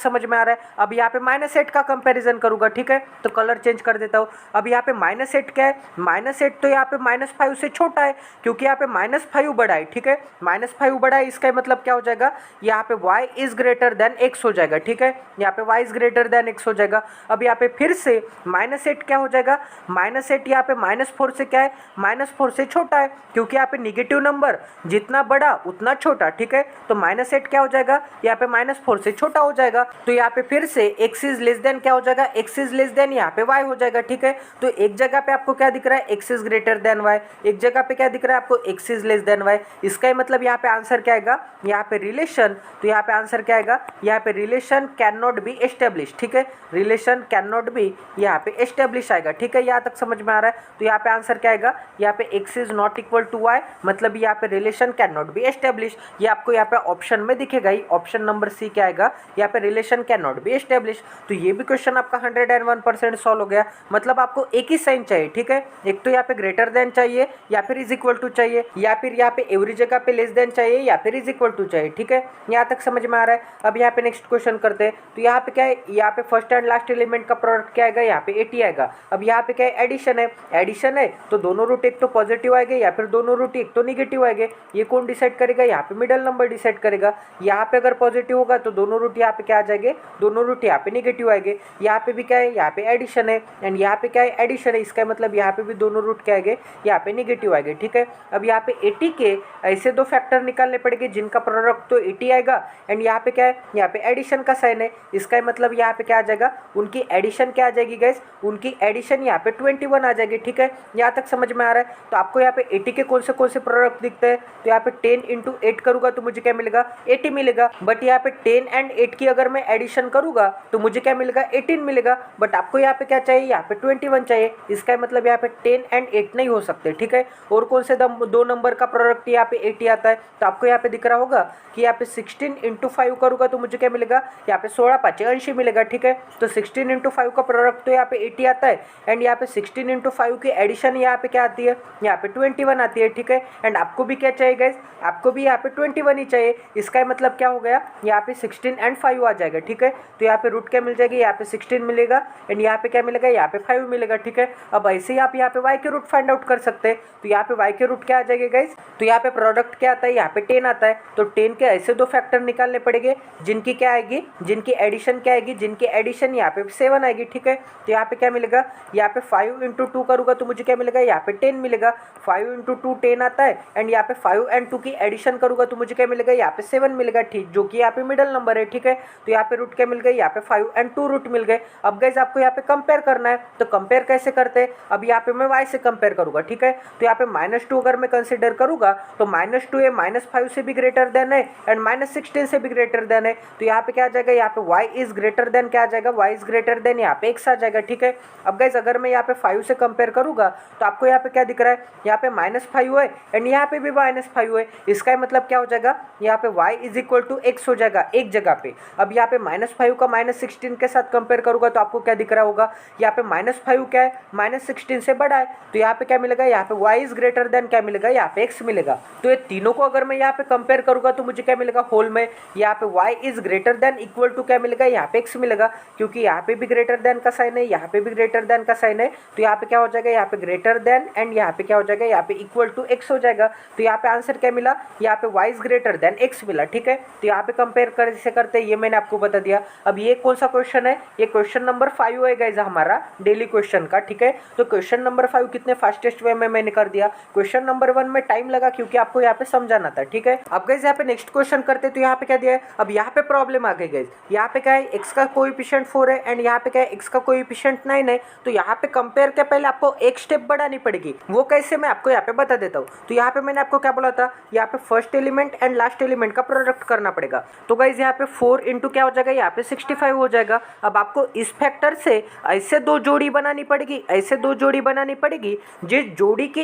समझ में आ रहा है? अब यहाँ पे -8 का कंपेरिजन करूँगा, ठीक है, तो कलर चेंज कर देता हूँ। अब यहाँ पे -8 क्या है, -8 तो यहाँ पे -5 से छोटा है, क्योंकि यहाँ पे -5 बड़ा है, ठीक है। -5 बड़ा है, इसका मतलब क्या हो जाएगा, यहाँ पे y is greater than x हो जाएगा, ठीक है। यहाँ पे y is greater than x हो जाएगा। अब यहाँ पे फिर से -8 क्या हो जाएगा, -8 यहाँ पे -4 से क्या है, -4 से छोटा है, क्योंकि यहाँ पे निगेटिव नंबर जितना बड़ा उतना छोटा, ठीक है। तो -8 क्या हो जाएगा, यहाँ पे -4 से छोटा हो जाएगा। तो यहाँ पे फिर से x इज लेस देन क्या हो जाएगा, x इज लेस देन यहाँ पे y हो जाएगा, ठीक है। तो एक जगह पे आपको क्या दिख रहा है, x is greater then y, एक जगह पे क्या दिख रहा है आपको, x is less than y। इसका मतलब यहाँ पे आंसर क्या आएगा, यहाँ पे रिलेशन, तो यहाँ पे आंसर क्या आएगा, यहाँ पे relation can not be establish, ठीक है। रिलेशन कैन नॉट बी यहाँ पे एस्टेब्लिश आएगा, ठीक है। यहाँ तक समझ में आ रहा है? तो यहाँ पे आंसर क्या आएगा, यहाँ पे x is not equal to y, मतलब यहाँ पे relation can not be establish. ये आपको यहाँ पे ऑप्शन में दिखेगा ही, ऑप्शन नंबर सी क्या आएगा, यहाँ पे relation can not be establish. तो ये भी क्वेश्चन आपका 101% सॉल्व हो गया। मतलब आपको एक ही साइन चाहिए, ठीक है। एक तो यहाँ पे ग्रेटर देन चाहिए या फिर इज इक्वल टू चाहिए, या फिर यहाँ पे एवरी जगह पे लेस देन चाहिए या फिर इज इक्वल टू चाहिए, ठीक है। यहाँ तक समझ में आ रहा है? अब यहाँ पे नेक्स्ट क्वेश्चन करते हैं। तो यहाँ पे क्या है, यहाँ पे फर्स्ट एंड लास्ट एलिमेंट का प्रोडक्ट क्या आएगा, यहाँ पे 80 आएगा। अब यहाँ पे क्या है, एडिशन है। एडिशन है तो दोनों रूट एक तो पॉजिटिव आएंगे या फिर दोनों रूट एक तो निगेटिव आएंगे। ये कौन डिसाइड करेगा, यहाँ पे मिडल नंबर डिसाइड करेगा। यहाँ पे अगर पॉजिटिव होगा तो दोनों रूट यहाँ पे क्या आ जाएंगे, दोनों रूट यहाँ पे निगेटिव आएंगे। यहाँ पे भी क्या है, यहाँ पे एडिशन है एंड यहाँ पे क्या है, एडिशन है। इसका मतलब यहाँ पे भी दोनों रूट क्या आएंगे, यहाँ पे निगेटिव आएंगे, ठीक है। अब यहाँ पे 80 के ऐसे दो फैक्टर निकालने पड़ेंगे जिनका प्रोडक्ट तो 80 आएगा एंड यहाँ पे क्या है, यहाँ पे एडिशन का साइन है। इसका मतलब यहाँ पे क्या आ जाएगा, उनकी एडिशन क्या आ जाएगी गाइस, उनकी एडिशन यहाँ पे 21 आ जाएगी, ठीक है। यहाँ तक समझ में आ रहा है? तो आपको यहाँ पे 80 के कौन से प्रोडक्ट दिखते हैं, तो यहाँ पे 10 × 8 करूँगा तो मुझे क्या मिलेगा, 80 मिलेगा। बट यहाँ पे 10 एंड 8 की अगर मैं एडिशन करूँगा तो मुझे क्या मिलेगा, 18 मिलेगा। बट आपको यहाँ पे क्या चाहिए, यहाँ पे 21 चाहिए। इसका मतलब यहाँ पे 10 एंड 8 नहीं हो सकते, ठीक है। और कौन से दो नंबर का प्रोडक्ट यहाँ पे 80 आता है, तो आपको यहाँ पे दिख रहा होगा कि यहाँ पे 16 × 5 करूँगा तो मुझे क्या मिलेगा, यहाँ पे 16 × 5 80 मिलेगा, ठीक है। तो 16 × 5 का प्रोडक्ट तो यहाँ पे 80 आता है एंड यहाँ पे 16 × 5 की एडिशन यहाँ पे क्या आती है, यहाँ पे 21 आती है, ठीक है। एंड आपको भी क्या चाहिए गाइस, आपको भी यहाँ पे 21 ही चाहिए। इसका मतलब क्या हो गया, यहाँ पे 16 एंड 5 आ जाएगा, ठीक है। तो यहाँ पे रूट क्या मिल जाएगी, यहाँ पे 16 मिलेगा एंड यहाँ पे क्या मिलेगा, यहाँ पे 5 मिलेगा, ठीक है। अब ऐसे ही आप यहाँ पे y के रूट फाइंड आउट कर सकते हैं। तो यहाँ पे y के रूट क्या आ जाएगा गाइस, तो यहाँ पे प्रोडक्ट क्या आता है, यहाँ पे 10 आता है। तो 10 के ऐसे दो फैक्टर निकालने पड़ेंगे जिनकी क्या आएगी, जिनकी एडिशन क्या आएगी, जिनकी एडिशन यहाँ पे 7 आएगी, ठीक है। तो यहाँ पे क्या मिलेगा, यहाँ पे 5 × 2 करूँगा तो मुझे क्या मिलेगा, यहाँ पे 10 मिलेगा। 5 × 2 10 आता है एंड यहाँ पे 5 एंड 2 की एडिशन करूँगा तो मुझे क्या मिलेगा, यहाँ पे 7 मिलेगा, ठीक, जो कि यहाँ पे मिडल नंबर है, ठीक है। तो यहाँ पे रूट क्या मिल गए, यहाँ पे 5 एंड 2 रूट मिल गए। अब गाइस आपको यहाँ पे कंपेयर करना है, तो कंपेयर कैसे करते हैं, अब यहाँ पे मैं y से कंपेयर करूँगा, ठीक है। तो यहाँ पे -2 अगर मैं कंसिडर करूँगा तो -2 है -5 से भी ग्रेटर देन है एंड -16 से भी ग्रेटर देन है। तो यहाँ पे क्या आ जाएगा, यहाँ पे y इज ग्रेटर देन क्या आ जाएगा, y इज ग्रेटर देन यहाँ पे x आ जाएगा, ठीक है। अब गाइस अगर मैं यहाँ पे 5 से कंपेयर करूँगा तो आपको यहाँ पे क्या दिख रहा है, यहाँ पे -5 है एंड यहाँ पे भी -5 है। इसका मतलब क्या हो जाएगा, यहाँ पे y is equal to x हो जाएगा एक जगह पे। अब यहाँ पे -5 का -16 के साथ कंपेयर करूँगा तो आपको क्या दिख रहा होगा, यहाँ पे -5 क्या है, -16 से बड़ा है, तो यहाँ पे क्या मिलेगा, यहाँ पे y इज ग्रेटर देन क्या मिलेगा, यहाँ पे x मिलेगा। तो ये तीनों को अगर मैं यहाँ पे कंपेयर करूंगा तो मुझे क्या मिलेगा, होल में यहाँ पे y is greater than equal to क्या मिलेगा, यहाँ पे x मिलेगा, क्योंकि यहाँ पे भी ग्रेटर देन का साइन है, यहाँ पे भी ग्रेटर देन का साइन है, तो यहाँ पे क्या हो जाएगा, यहाँ पे ग्रेटर देन एंड यहाँ पे क्या हो जाएगा, यहाँ पे इक्वल टू x हो जाएगा। तो यहाँ पे आंसर क्या मिला, यहाँ पे y is greater than x मिला। ठीक है, तो यहाँ पे कंपेयर कैसे करते हैं ये मैंने आपको बता दिया। अब ये कौन सा क्वेश्चन है, ये क्वेश्चन नंबर 5 है गाइस हमारा डेली क्वेश्चन का। ठीक है, तो क्वेश्चन नंबर 5 कितने फास्टेस्ट वे में मैंने कर दिया। क्वेश्चन नंबर 1 में टाइम लगा क्योंकि आपको यहाँ पे समझाना था। ठीक है, अब गाइस यहाँ पे नेक्स्ट क्वेश्चन करते, तो यहाँ पे क्या दिया है, अब यहाँ पे प्रॉब्लम आ गई गाइस। यहाँ पे क्या है, x का कोएफिशिएंट 4 है एंड यहाँ पे क्या है, x का कोएफिशिएंट 9 है। तो यहाँ पे कंपेयर के पहले आपको एक स्टेप बढ़ानी पड़ेगी, वो कैसे मैं आपको यहाँ पे बता देता हूँ। तो यहाँ पे मैंने आपको क्या बोला था, यहाँ पे first element and last element का प्रोडक्ट करना पड़ेगा। तो गाइस यहाँ पे 4 इंटू क्या हो जाएगा, यहाँ पे 65 हो जाएगा। अब आपको इस फैक्टर से ऐसे दो जोड़ी बनानी पड़ेगी, ऐसे दो जोड़ी बनानी पड़ेगी, जिस जोड़ी के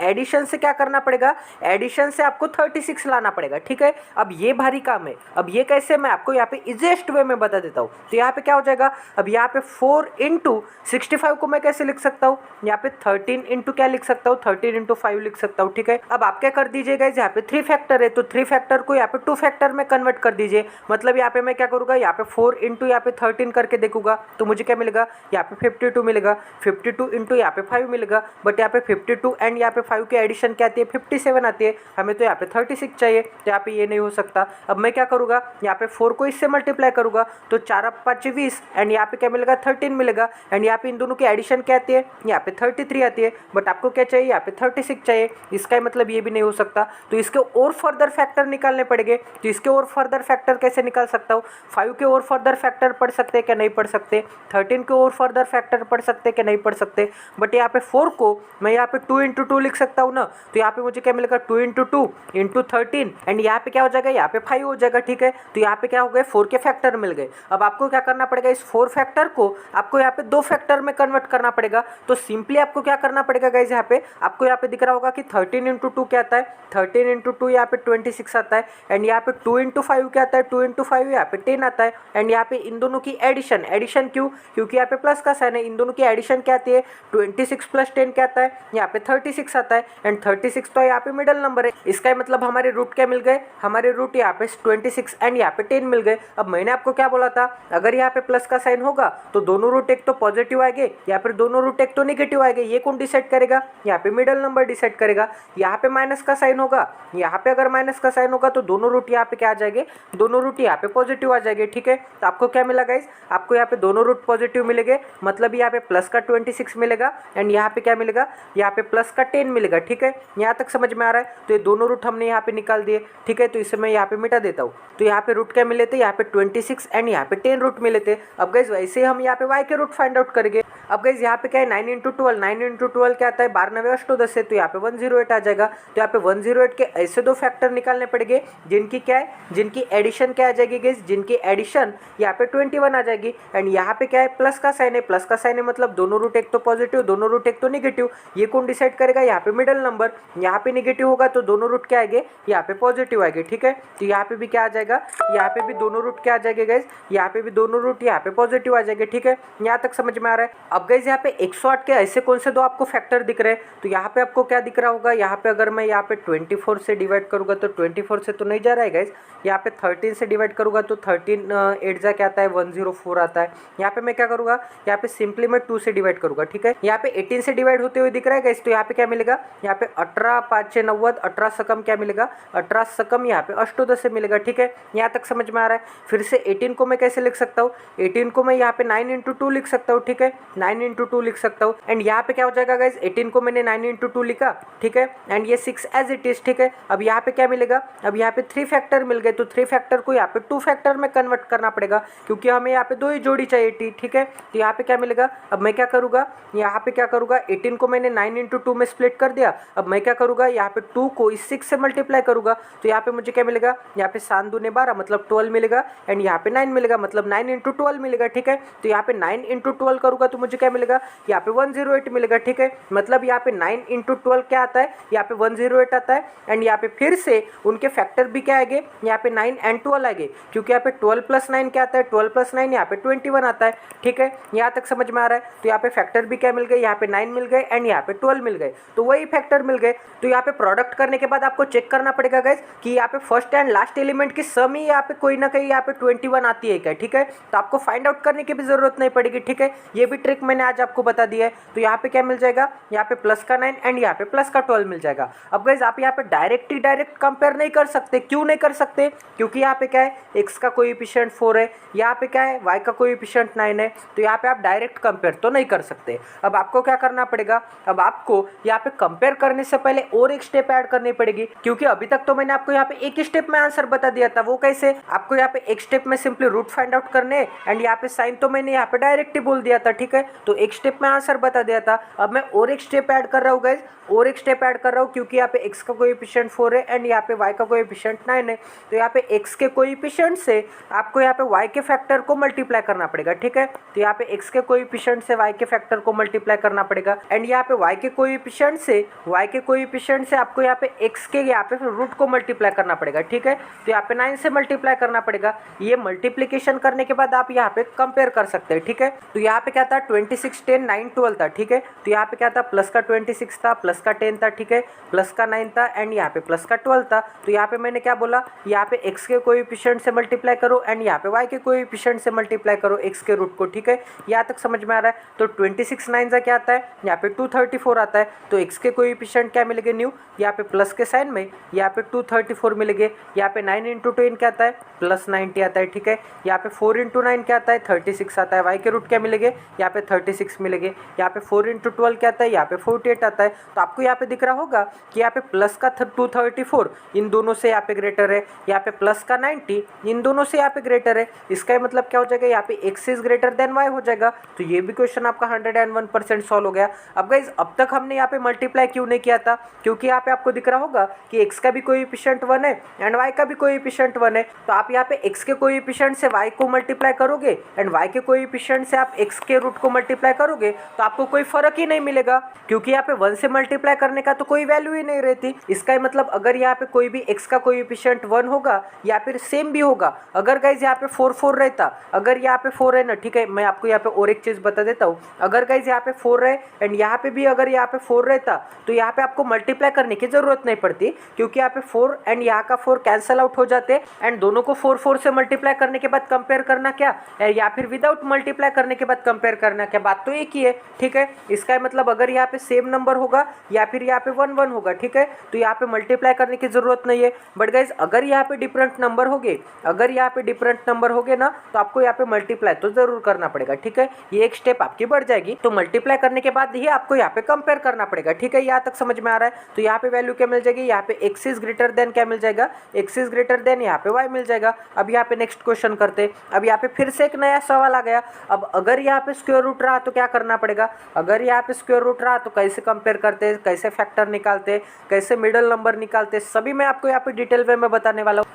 एडिशन से क्या करना पड़ेगा, एडिशन से आपको 36 लाना पड़ेगा। ठीक है, अब ये भारी काम है। अब ये कैसे मैं आपको यहाँ पे इजीएस्ट वे में बता देता हूँ। तो यहाँ पे क्या हो जाएगा, अब यहाँ पे 4 इंटू 65 को मैं कैसे लिख सकता हूँ, यहाँ पे 13 इंटू क्या लिख सकता हूँ, 13 इंटू 5 लिख सकता हूँ। ठीक है, अब आप क्या कर दीजिएगा, यहाँ पे 3 फैक्टर है तो 3 फैक्टर को यहाँ पे 2 फैक्टर में कन्वर्ट कर दीजिए। मतलब यहाँ पे मैं क्या करूँगा, यहाँ पे 4 इंटू यहाँ पे 13 करके देखूंगा तो मुझे क्या मिलेगा, यहाँ पे 52 मिलेगा। 52 इंटू यहाँ पे 5 मिलेगा, बट यहाँ पे 52 एंड यहाँ पे 5 की एडिशन क्या आती है, 57 आती है। हमें तो यहाँ पे 36 चाहिए, तो यहाँ पे ये नहीं हो सकता। अब मैं क्या करूँगा, यहाँ पे 4 को इससे मल्टीप्लाई करूँगा तो 4 × 5 = 20 एंड यहाँ पे क्या मिलेगा, 13 मिलेगा। एंड यहाँ पे इन दोनों की एडिशन क्या आती है, यहाँ पे 33 आती है, बट आपको क्या चाहिए, यहाँ पे 36 चाहिए। इसका मतलब ये भी नहीं हो सकता, तो इसके और फर्दर फैक्टर निकालने पड़ेंगे। तो इसके और फर्दर फैक्टर कैसे निकाल सकता हूँ, 5 के और फर्दर फैक्टर पढ़ सकते हैं क्या, नहीं पढ़ सकते। 13 के और फर्दर फैक्टर पढ़ सकते हैं क्या, नहीं पढ़ सकते। बट यहाँ पे 4 को मैं यहाँ पे 2 × 2 लिख सकता हूँ ना, तो यहाँ पे मुझे क्या मिलेगा, 2 × 2 × 13 एंड यहाँ पे क्या हो जाएगा, यहाँ पे 5 हो जाएगा। ठीक है, तो यहाँ पे क्या हो गए, 4 के फैक्टर मिल गए। अब आपको क्या करना पड़ेगा, इस 4 फैक्टर को आपको यहाँ पे 2 फैक्टर में कन्वर्ट करना पड़ेगा। तो सिंपली आपको क्या करना पड़ेगा गाइज, यहाँ पे आपको यहाँ पे दिख रहा होगा कि 13 × 2 क्या आता है, 13 × 2 यहाँ पे 26 आता है एंड यहाँ पे 2 × 5 क्या आता है, 2 × 5 यहाँ पे 10 आता है। एंड यहाँ पे इन दोनों की एडिशन क्यों, क्योंकि यहाँ पे प्लस का साइन है, इन दोनों की एडिशन क्या आती है, 26 + 10 क्या आता है, यहाँ पे 36 आता है एंड 36 तो यहाँ पे मिडल नंबर है। इसका मतलब हमारे रूट क्या मिल गए, हमारे रूट यहाँ पे 26 एंड यहाँ पे 10 मिल गए। अब मैंने आपको क्या बोला था, अगर यहाँ पे प्लस का साइन होगा तो दोनों रूट एक तो पॉजिटिव आएंगे या फिर दोनों रूट एक तो निगेटिव आएंगे। ये कौन डिसाइड करेगा, यहाँ पे मिडल नंबर डिसाइड करेगा। यहाँ पे माइनस का साइन होगा, यहाँ पे अगर माइनस का साइन होगा तो दोनों रूट यहाँ पे क्या आ जाएंगे, दोनों रूट यहाँ पे पॉजिटिव आ जाएंगे। ठीक है, तो आपको क्या मिला गाइज, आपको यहाँ पे दोनों रूट पॉजिटिव मिलेंगे, मतलब यहाँ पे प्लस का 26 मिलेगा एंड यहाँ पे क्या मिलेगा, यहाँ पे प्लस का 10 मिलेगा। ठीक है, यहाँ तक समझ में आ रहा है। तो ये दोनों रूट हमने यहाँ पे निकाल दिए। ठीक है, तो इसे मैं यहाँ पे मिटा देता हूँ। तो यहाँ पे रूट क्या मिले थे, यहाँ पे 26 एंड यहाँ पे 10 रूट मिले थे। अब गाइज वैसे हम यहाँ पे y के रूट फाइंड आउट करेंगे। अब गाइज यहाँ पे क्या है, 9 × 12, 9 × 12 क्या आता है, 12 9 8 10 है, तो यहाँ पे 108 आ जाएगा। तो यहाँ पे 108 के ऐसे दो फैक्टर निकालने पड़ेंगे जिनकी क्या है, जिनकी एडिशन क्या आ जाएगी गाइज, जिनकी एडिशन यहाँ पे 21 आ जाएगी। एंड यहाँ पे क्या है, प्लस का साइन है, प्लस का साइन है मतलब दोनों रूट एक तो पॉजिटिव, दोनों रूट एक तो निगेटिव। ये कौन डिसाइड करेगा, यहाँ पे मिडल नंबर। यहाँ पे निगेटिव होगा तो दोनों रूट क्या आएंगे, यहाँ पे पॉजिटिव आएंगे। ठीक है, तो यहाँ पे भी क्या आ जाएगा, यहाँ पे भी दोनों रूट क्या आ जाएंगे गाइज, यहाँ पे भी दोनों रूट यहाँ पे पॉजिटिव आ जाएंगे। ठीक है, यहाँ तक समझ में आ रहा है। अब गाइज यहाँ पे 108 के ऐसे कौन से दो आपको फैक्टर दिख रहे हैं, तो यहाँ पे आपको क्या दिख रहा होगा, यहाँ पे अगर मैं यहाँ पे 24 से डिवाइड करूँगा तो 24 से तो नहीं जा रहा है गाइज। यहाँ पे 13 से डिवाइड करूँगा तो 13 8 जा क्या आता है, 104 आता है। यहाँ पे मैं क्या करूँगा, यहाँ पे सिंपली मैं 2 से डिवाइड करूँगा। ठीक है, यहाँ पे 18 से डिवाइड होते हुए दिख रहा है गाइज, तो यहाँ पे क्या मिलेगा, यहाँ पे 18 5 6 90, 18 सकम क्या मिलेगा, 18 सकम यहाँ पे 8 से मिलेगा। ठीक है, यहाँ तक समझ में आ रहा है। फिर से 18 को मैं कैसे लिख सकता हूँ, 18 को मैं यहाँ पे 9 × 2 लिख सकता हूँ। ठीक है, 9 × 2 लिख सकता हूँ एंड यहाँ पे क्या हो जाएगा गाइज, 18 को मैंने 9 × 2 लिखा। ठीक है, एंड ये 6 एज इट इज। ठीक है, अब यहाँ पे क्या मिलेगा, अब यहाँ पे 3 फैक्टर मिल गए, तो 3 फैक्टर को यहाँ पे 2 फैक्टर में कन्वर्ट करना पड़ेगा क्योंकि हमें यहाँ पे 2 ही जोड़ी चाहिए। ठीक है, तो यहाँ पे क्या मिलेगा, अब मैं क्या करूँगा, यहाँ पे क्या करूँगा, 18 को मैंने 9 × 2 में स्प्लिट कर दिया। अब मैं क्या करूँगा, यहाँ पे 2 को इस 6 से मल्टीप्लाई करूँगा, तो यहाँ पे मुझे क्या मिलेगा, यहाँ पे 7 दूने 12 मतलब 12 मिलेगा एंड यहाँ पे 9 मिलेगा मतलब 9 × 12 मिलेगा। ठीक है, तो यहाँ पे 9 × 12 करूँगा तो मुझे क्या मिलेगा, यहाँ पे 108 मिलेगा। ठीक है, मतलब यहाँ पे 9 × 12 क्या आता है, यहाँ पे 108 आता है एंड यहाँ पे फिर से उनके फैक्टर भी क्या आएंगे, यहाँ पे 9 and 12 आएंगे क्योंकि यहाँ पे 12 + 9 क्या आता है, 12 + 9 यहाँ पे 21 21 आता है। ठीक है, यहाँ तक समझ में आ रहा है। तो यहाँ पे फैक्टर भी क्या मिल गए, यहाँ पे 9 मिल गए एंड यहाँ पे 12 मिल गए, तो वही फैक्टर मिल गए। तो यहाँ पे प्रोडक्ट करने के बाद आपको चेक करना पड़ेगा गाइस कि यहाँ पे फर्स्ट एंड लास्ट एलिमेंट की सम ही यहाँ पे कोई ना कहीं यहाँ पे 21 आती है क्या। ठीक है, तो आपको फाइंड आउट करने की भी जरूरत नहीं पड़ेगी। ठीक है, ये भी ट्रिक मैंने आज आपको बता दिया है। तो यहाँ पे क्या मिल जाएगा, यहाँ पे प्लस का 9 एंड यहाँ पे प्लस का 12 मिल जाएगा। अब गाइस आप यहाँ पे डायरेक्ट कंपेयर नहीं कर सकते। क्यों नहीं कर सकते, क्योंकि यहाँ पे क्या है, x का कोएफिशिएंट 4 है, यहाँ पे क्या है, y का कोएफिशिएंट 9 है। तो यहाँ पे आप डायरेक्ट कंपेयर तो नहीं कर सकते। अब आपको क्या करना पड़ेगा, अब आपको यहाँ पे कंपेयर करने से पहले और एक स्टेप ऐड करनी पड़ेगी, क्योंकि अभी तक तो मैंने आपको यहाँ पे एक ही स्टेप में आंसर बता दिया था। वो कैसे, आपको यहाँ पे एक स्टेप में सिंपली रूट फाइंड आउट करने एंड यहाँ पे साइन तो मैंने यहाँ पे डायरेक्ट ही बोल दिया था। ठीक है, तो एक स्टेप में आंसर बता दिया था। अब मैं और एक स्टेप ऐड कर रहा हूँ गाइस, और एक स्टेप ऐड कर रहा हूँ, क्योंकि यहाँ पे x का कोएफिशिएंट 4 है एंड यहाँ पे y का कोएफिशिएंट 9 है। तो यहाँ पे x के कोएफिशिएंट से आपको यहाँ पे y के फैक्टर को मल्टीप्लाई करना पड़ेगा। ठीक है, तो यहाँ पे x के कोएफिशिएंट से y के फैक्टर को मल्टीप्लाई करना पड़ेगा एंड यहाँ पे y के कोएफिशिएंट से आपको यहाँ पे x के यहाँ पे रूट को मल्टीप्लाई करना पड़ेगा। ठीक है, तो यहाँ पे 9 से मल्टीप्लाई करना पड़ेगा। ये मल्टीप्लीकेशन करने के बाद आप यहाँ पे कंपेयर कर सकते हैं। ठीक है, तो यहाँ पे क्या था, 26, 10, 9, 12 था। ठीक है, तो यहाँ पे क्या था, प्लस का 26 था, प्लस का 10 था। ठीक है, प्लस का 9 था एंड यहाँ पे प्लस का 12 था। तो यहाँ पे मैंने क्या बोला, यहाँ पे x के कोएफिशिएंट से मल्टीप्लाई करो एंड यहाँ पे y के कोएफिशिएंट से मल्टीप्लाई करो x के रूट को। ठीक है, यहाँ तक समझ में आ रहा है। तो 26 9 का क्या आता है, यहाँ पे 234 आता है। तो x के कोएफिशिएंट क्या मिलेंगे, न्यू, यहाँ पे प्लस के साइन में यहाँ पे 234 मिलेंगे। यहाँ पे 9 इंटू 10 क्या आता है, प्लस 90 आता है। ठीक है, यहाँ पे 4 इंटू 9 क्या आता है, 36 आता है। y के रूट क्या मिलेंगे, यहाँ पे 36 मिलेंगे। यहाँ पे 4 इंटू 12 क्या आता है, यहाँ पे 48 आता है। तो आपको यहाँ पे दिख रहा होगा कि यहाँ पे प्लस का 234 इन दोनों से यहाँ पे ग्रेटर है, यहाँ पे प्लस का 90 इन दोनों से यहाँ पे ग्रेटर है। इसका मतलब क्या हो जाएगा, यहाँ पे x is greater then y हो जाएगा। तो ये भी क्वेश्चन आपका 101% सॉल्व हो गया। अब गाइज अब तक हमने यहाँ पे मल्टीप्लाई क्यों नहीं किया था, क्योंकि यहाँ पे आपको दिख रहा होगा कि x का भी कोएफिशिएंट 1 है एंड y का भी कोएफिशिएंट 1 है। तो आप यहाँ पे x के कोएफिशिएंट से y को मल्टीप्लाई करोगे एंड y के कोएफिशिएंट से आप x के रूट को मल्टीप्लाई करोगे तो आपको कोई फर्क ही नहीं मिलेगा, क्योंकि यहाँ पे 1 से मल्टीप्लाई करने का तो कोई वैल्यू ही नहीं रहती। इसका मतलब अगर यहाँ पे कोई भी x का कोएफिशिएंट 1 होगा या फिर सेम भी होगा, अगर गाइज यहाँ पे 4 4 रहता, अगर यहाँ पे 4 है ना, ठीक है, मैं आपको यहाँ पे और एक चीज बता देता हूँ। अगर गाइज यहाँ पे 4 है एंड यहाँ पे भी अगर यहाँ पे 4 रहता तो यहाँ पे आपको मल्टीप्लाई करने की जरूरत नहीं पड़ती, क्योंकि यहाँ पे 4 एंड यहाँ का 4 कैंसल आउट हो जाते एंड दोनों को 4 4 से मल्टीप्लाई करने के बाद कंपेयर करना क्या, या फिर विदाउट मल्टीप्लाई करने के बाद कंपेयर करना क्या, बात तो एक ही है। ठीक है, इसका मतलब अगर यहाँ पे सेम नंबर होगा या फिर यहाँ पे 1 1 होगा, ठीक है, तो यहाँ पे मल्टीप्लाई करने की जरूरत नहीं है। बट गाइज अगर यहाँ पे डिफरेंट नंबर होंगे, अगर यहाँ पे डिफरेंट नंबर होंगे ना, तो आपको यहाँ पे मल्टीप्लाई तो जरूर करना पड़ेगा। ठीक है, ये एक स्टेप आपकी बढ़ जाएगी। तो मल्टीप्लाई करने के बाद ही आपको यहाँ पे कंपेयर करना पड़ेगा। ठीक है, यहाँ तक समझ में आ रहा है। तो यहाँ पे वैल्यू क्या मिल जाएगी, यहाँ पे x इज ग्रेटर देन क्या मिल जाएगा, x इज ग्रेटर देन यहाँ पे y मिल जाएगा। अब यहाँ पे नेक्स्ट क्वेश्चन करते। अब यहाँ पे फिर से एक नया सवाल आ गया। अब अगर यहाँ पे स्क्वायर रूट रहा तो क्या करना पड़ेगा, अगर यहाँ पे स्क्वायर रूट रहा तो कैसे कंपेयर करते, कैसे फैक्टर निकालते, कैसे मिडल नंबर निकालते, सभी मैं आपको यहाँ पे डिटेल वे में बताने वाला हूँ।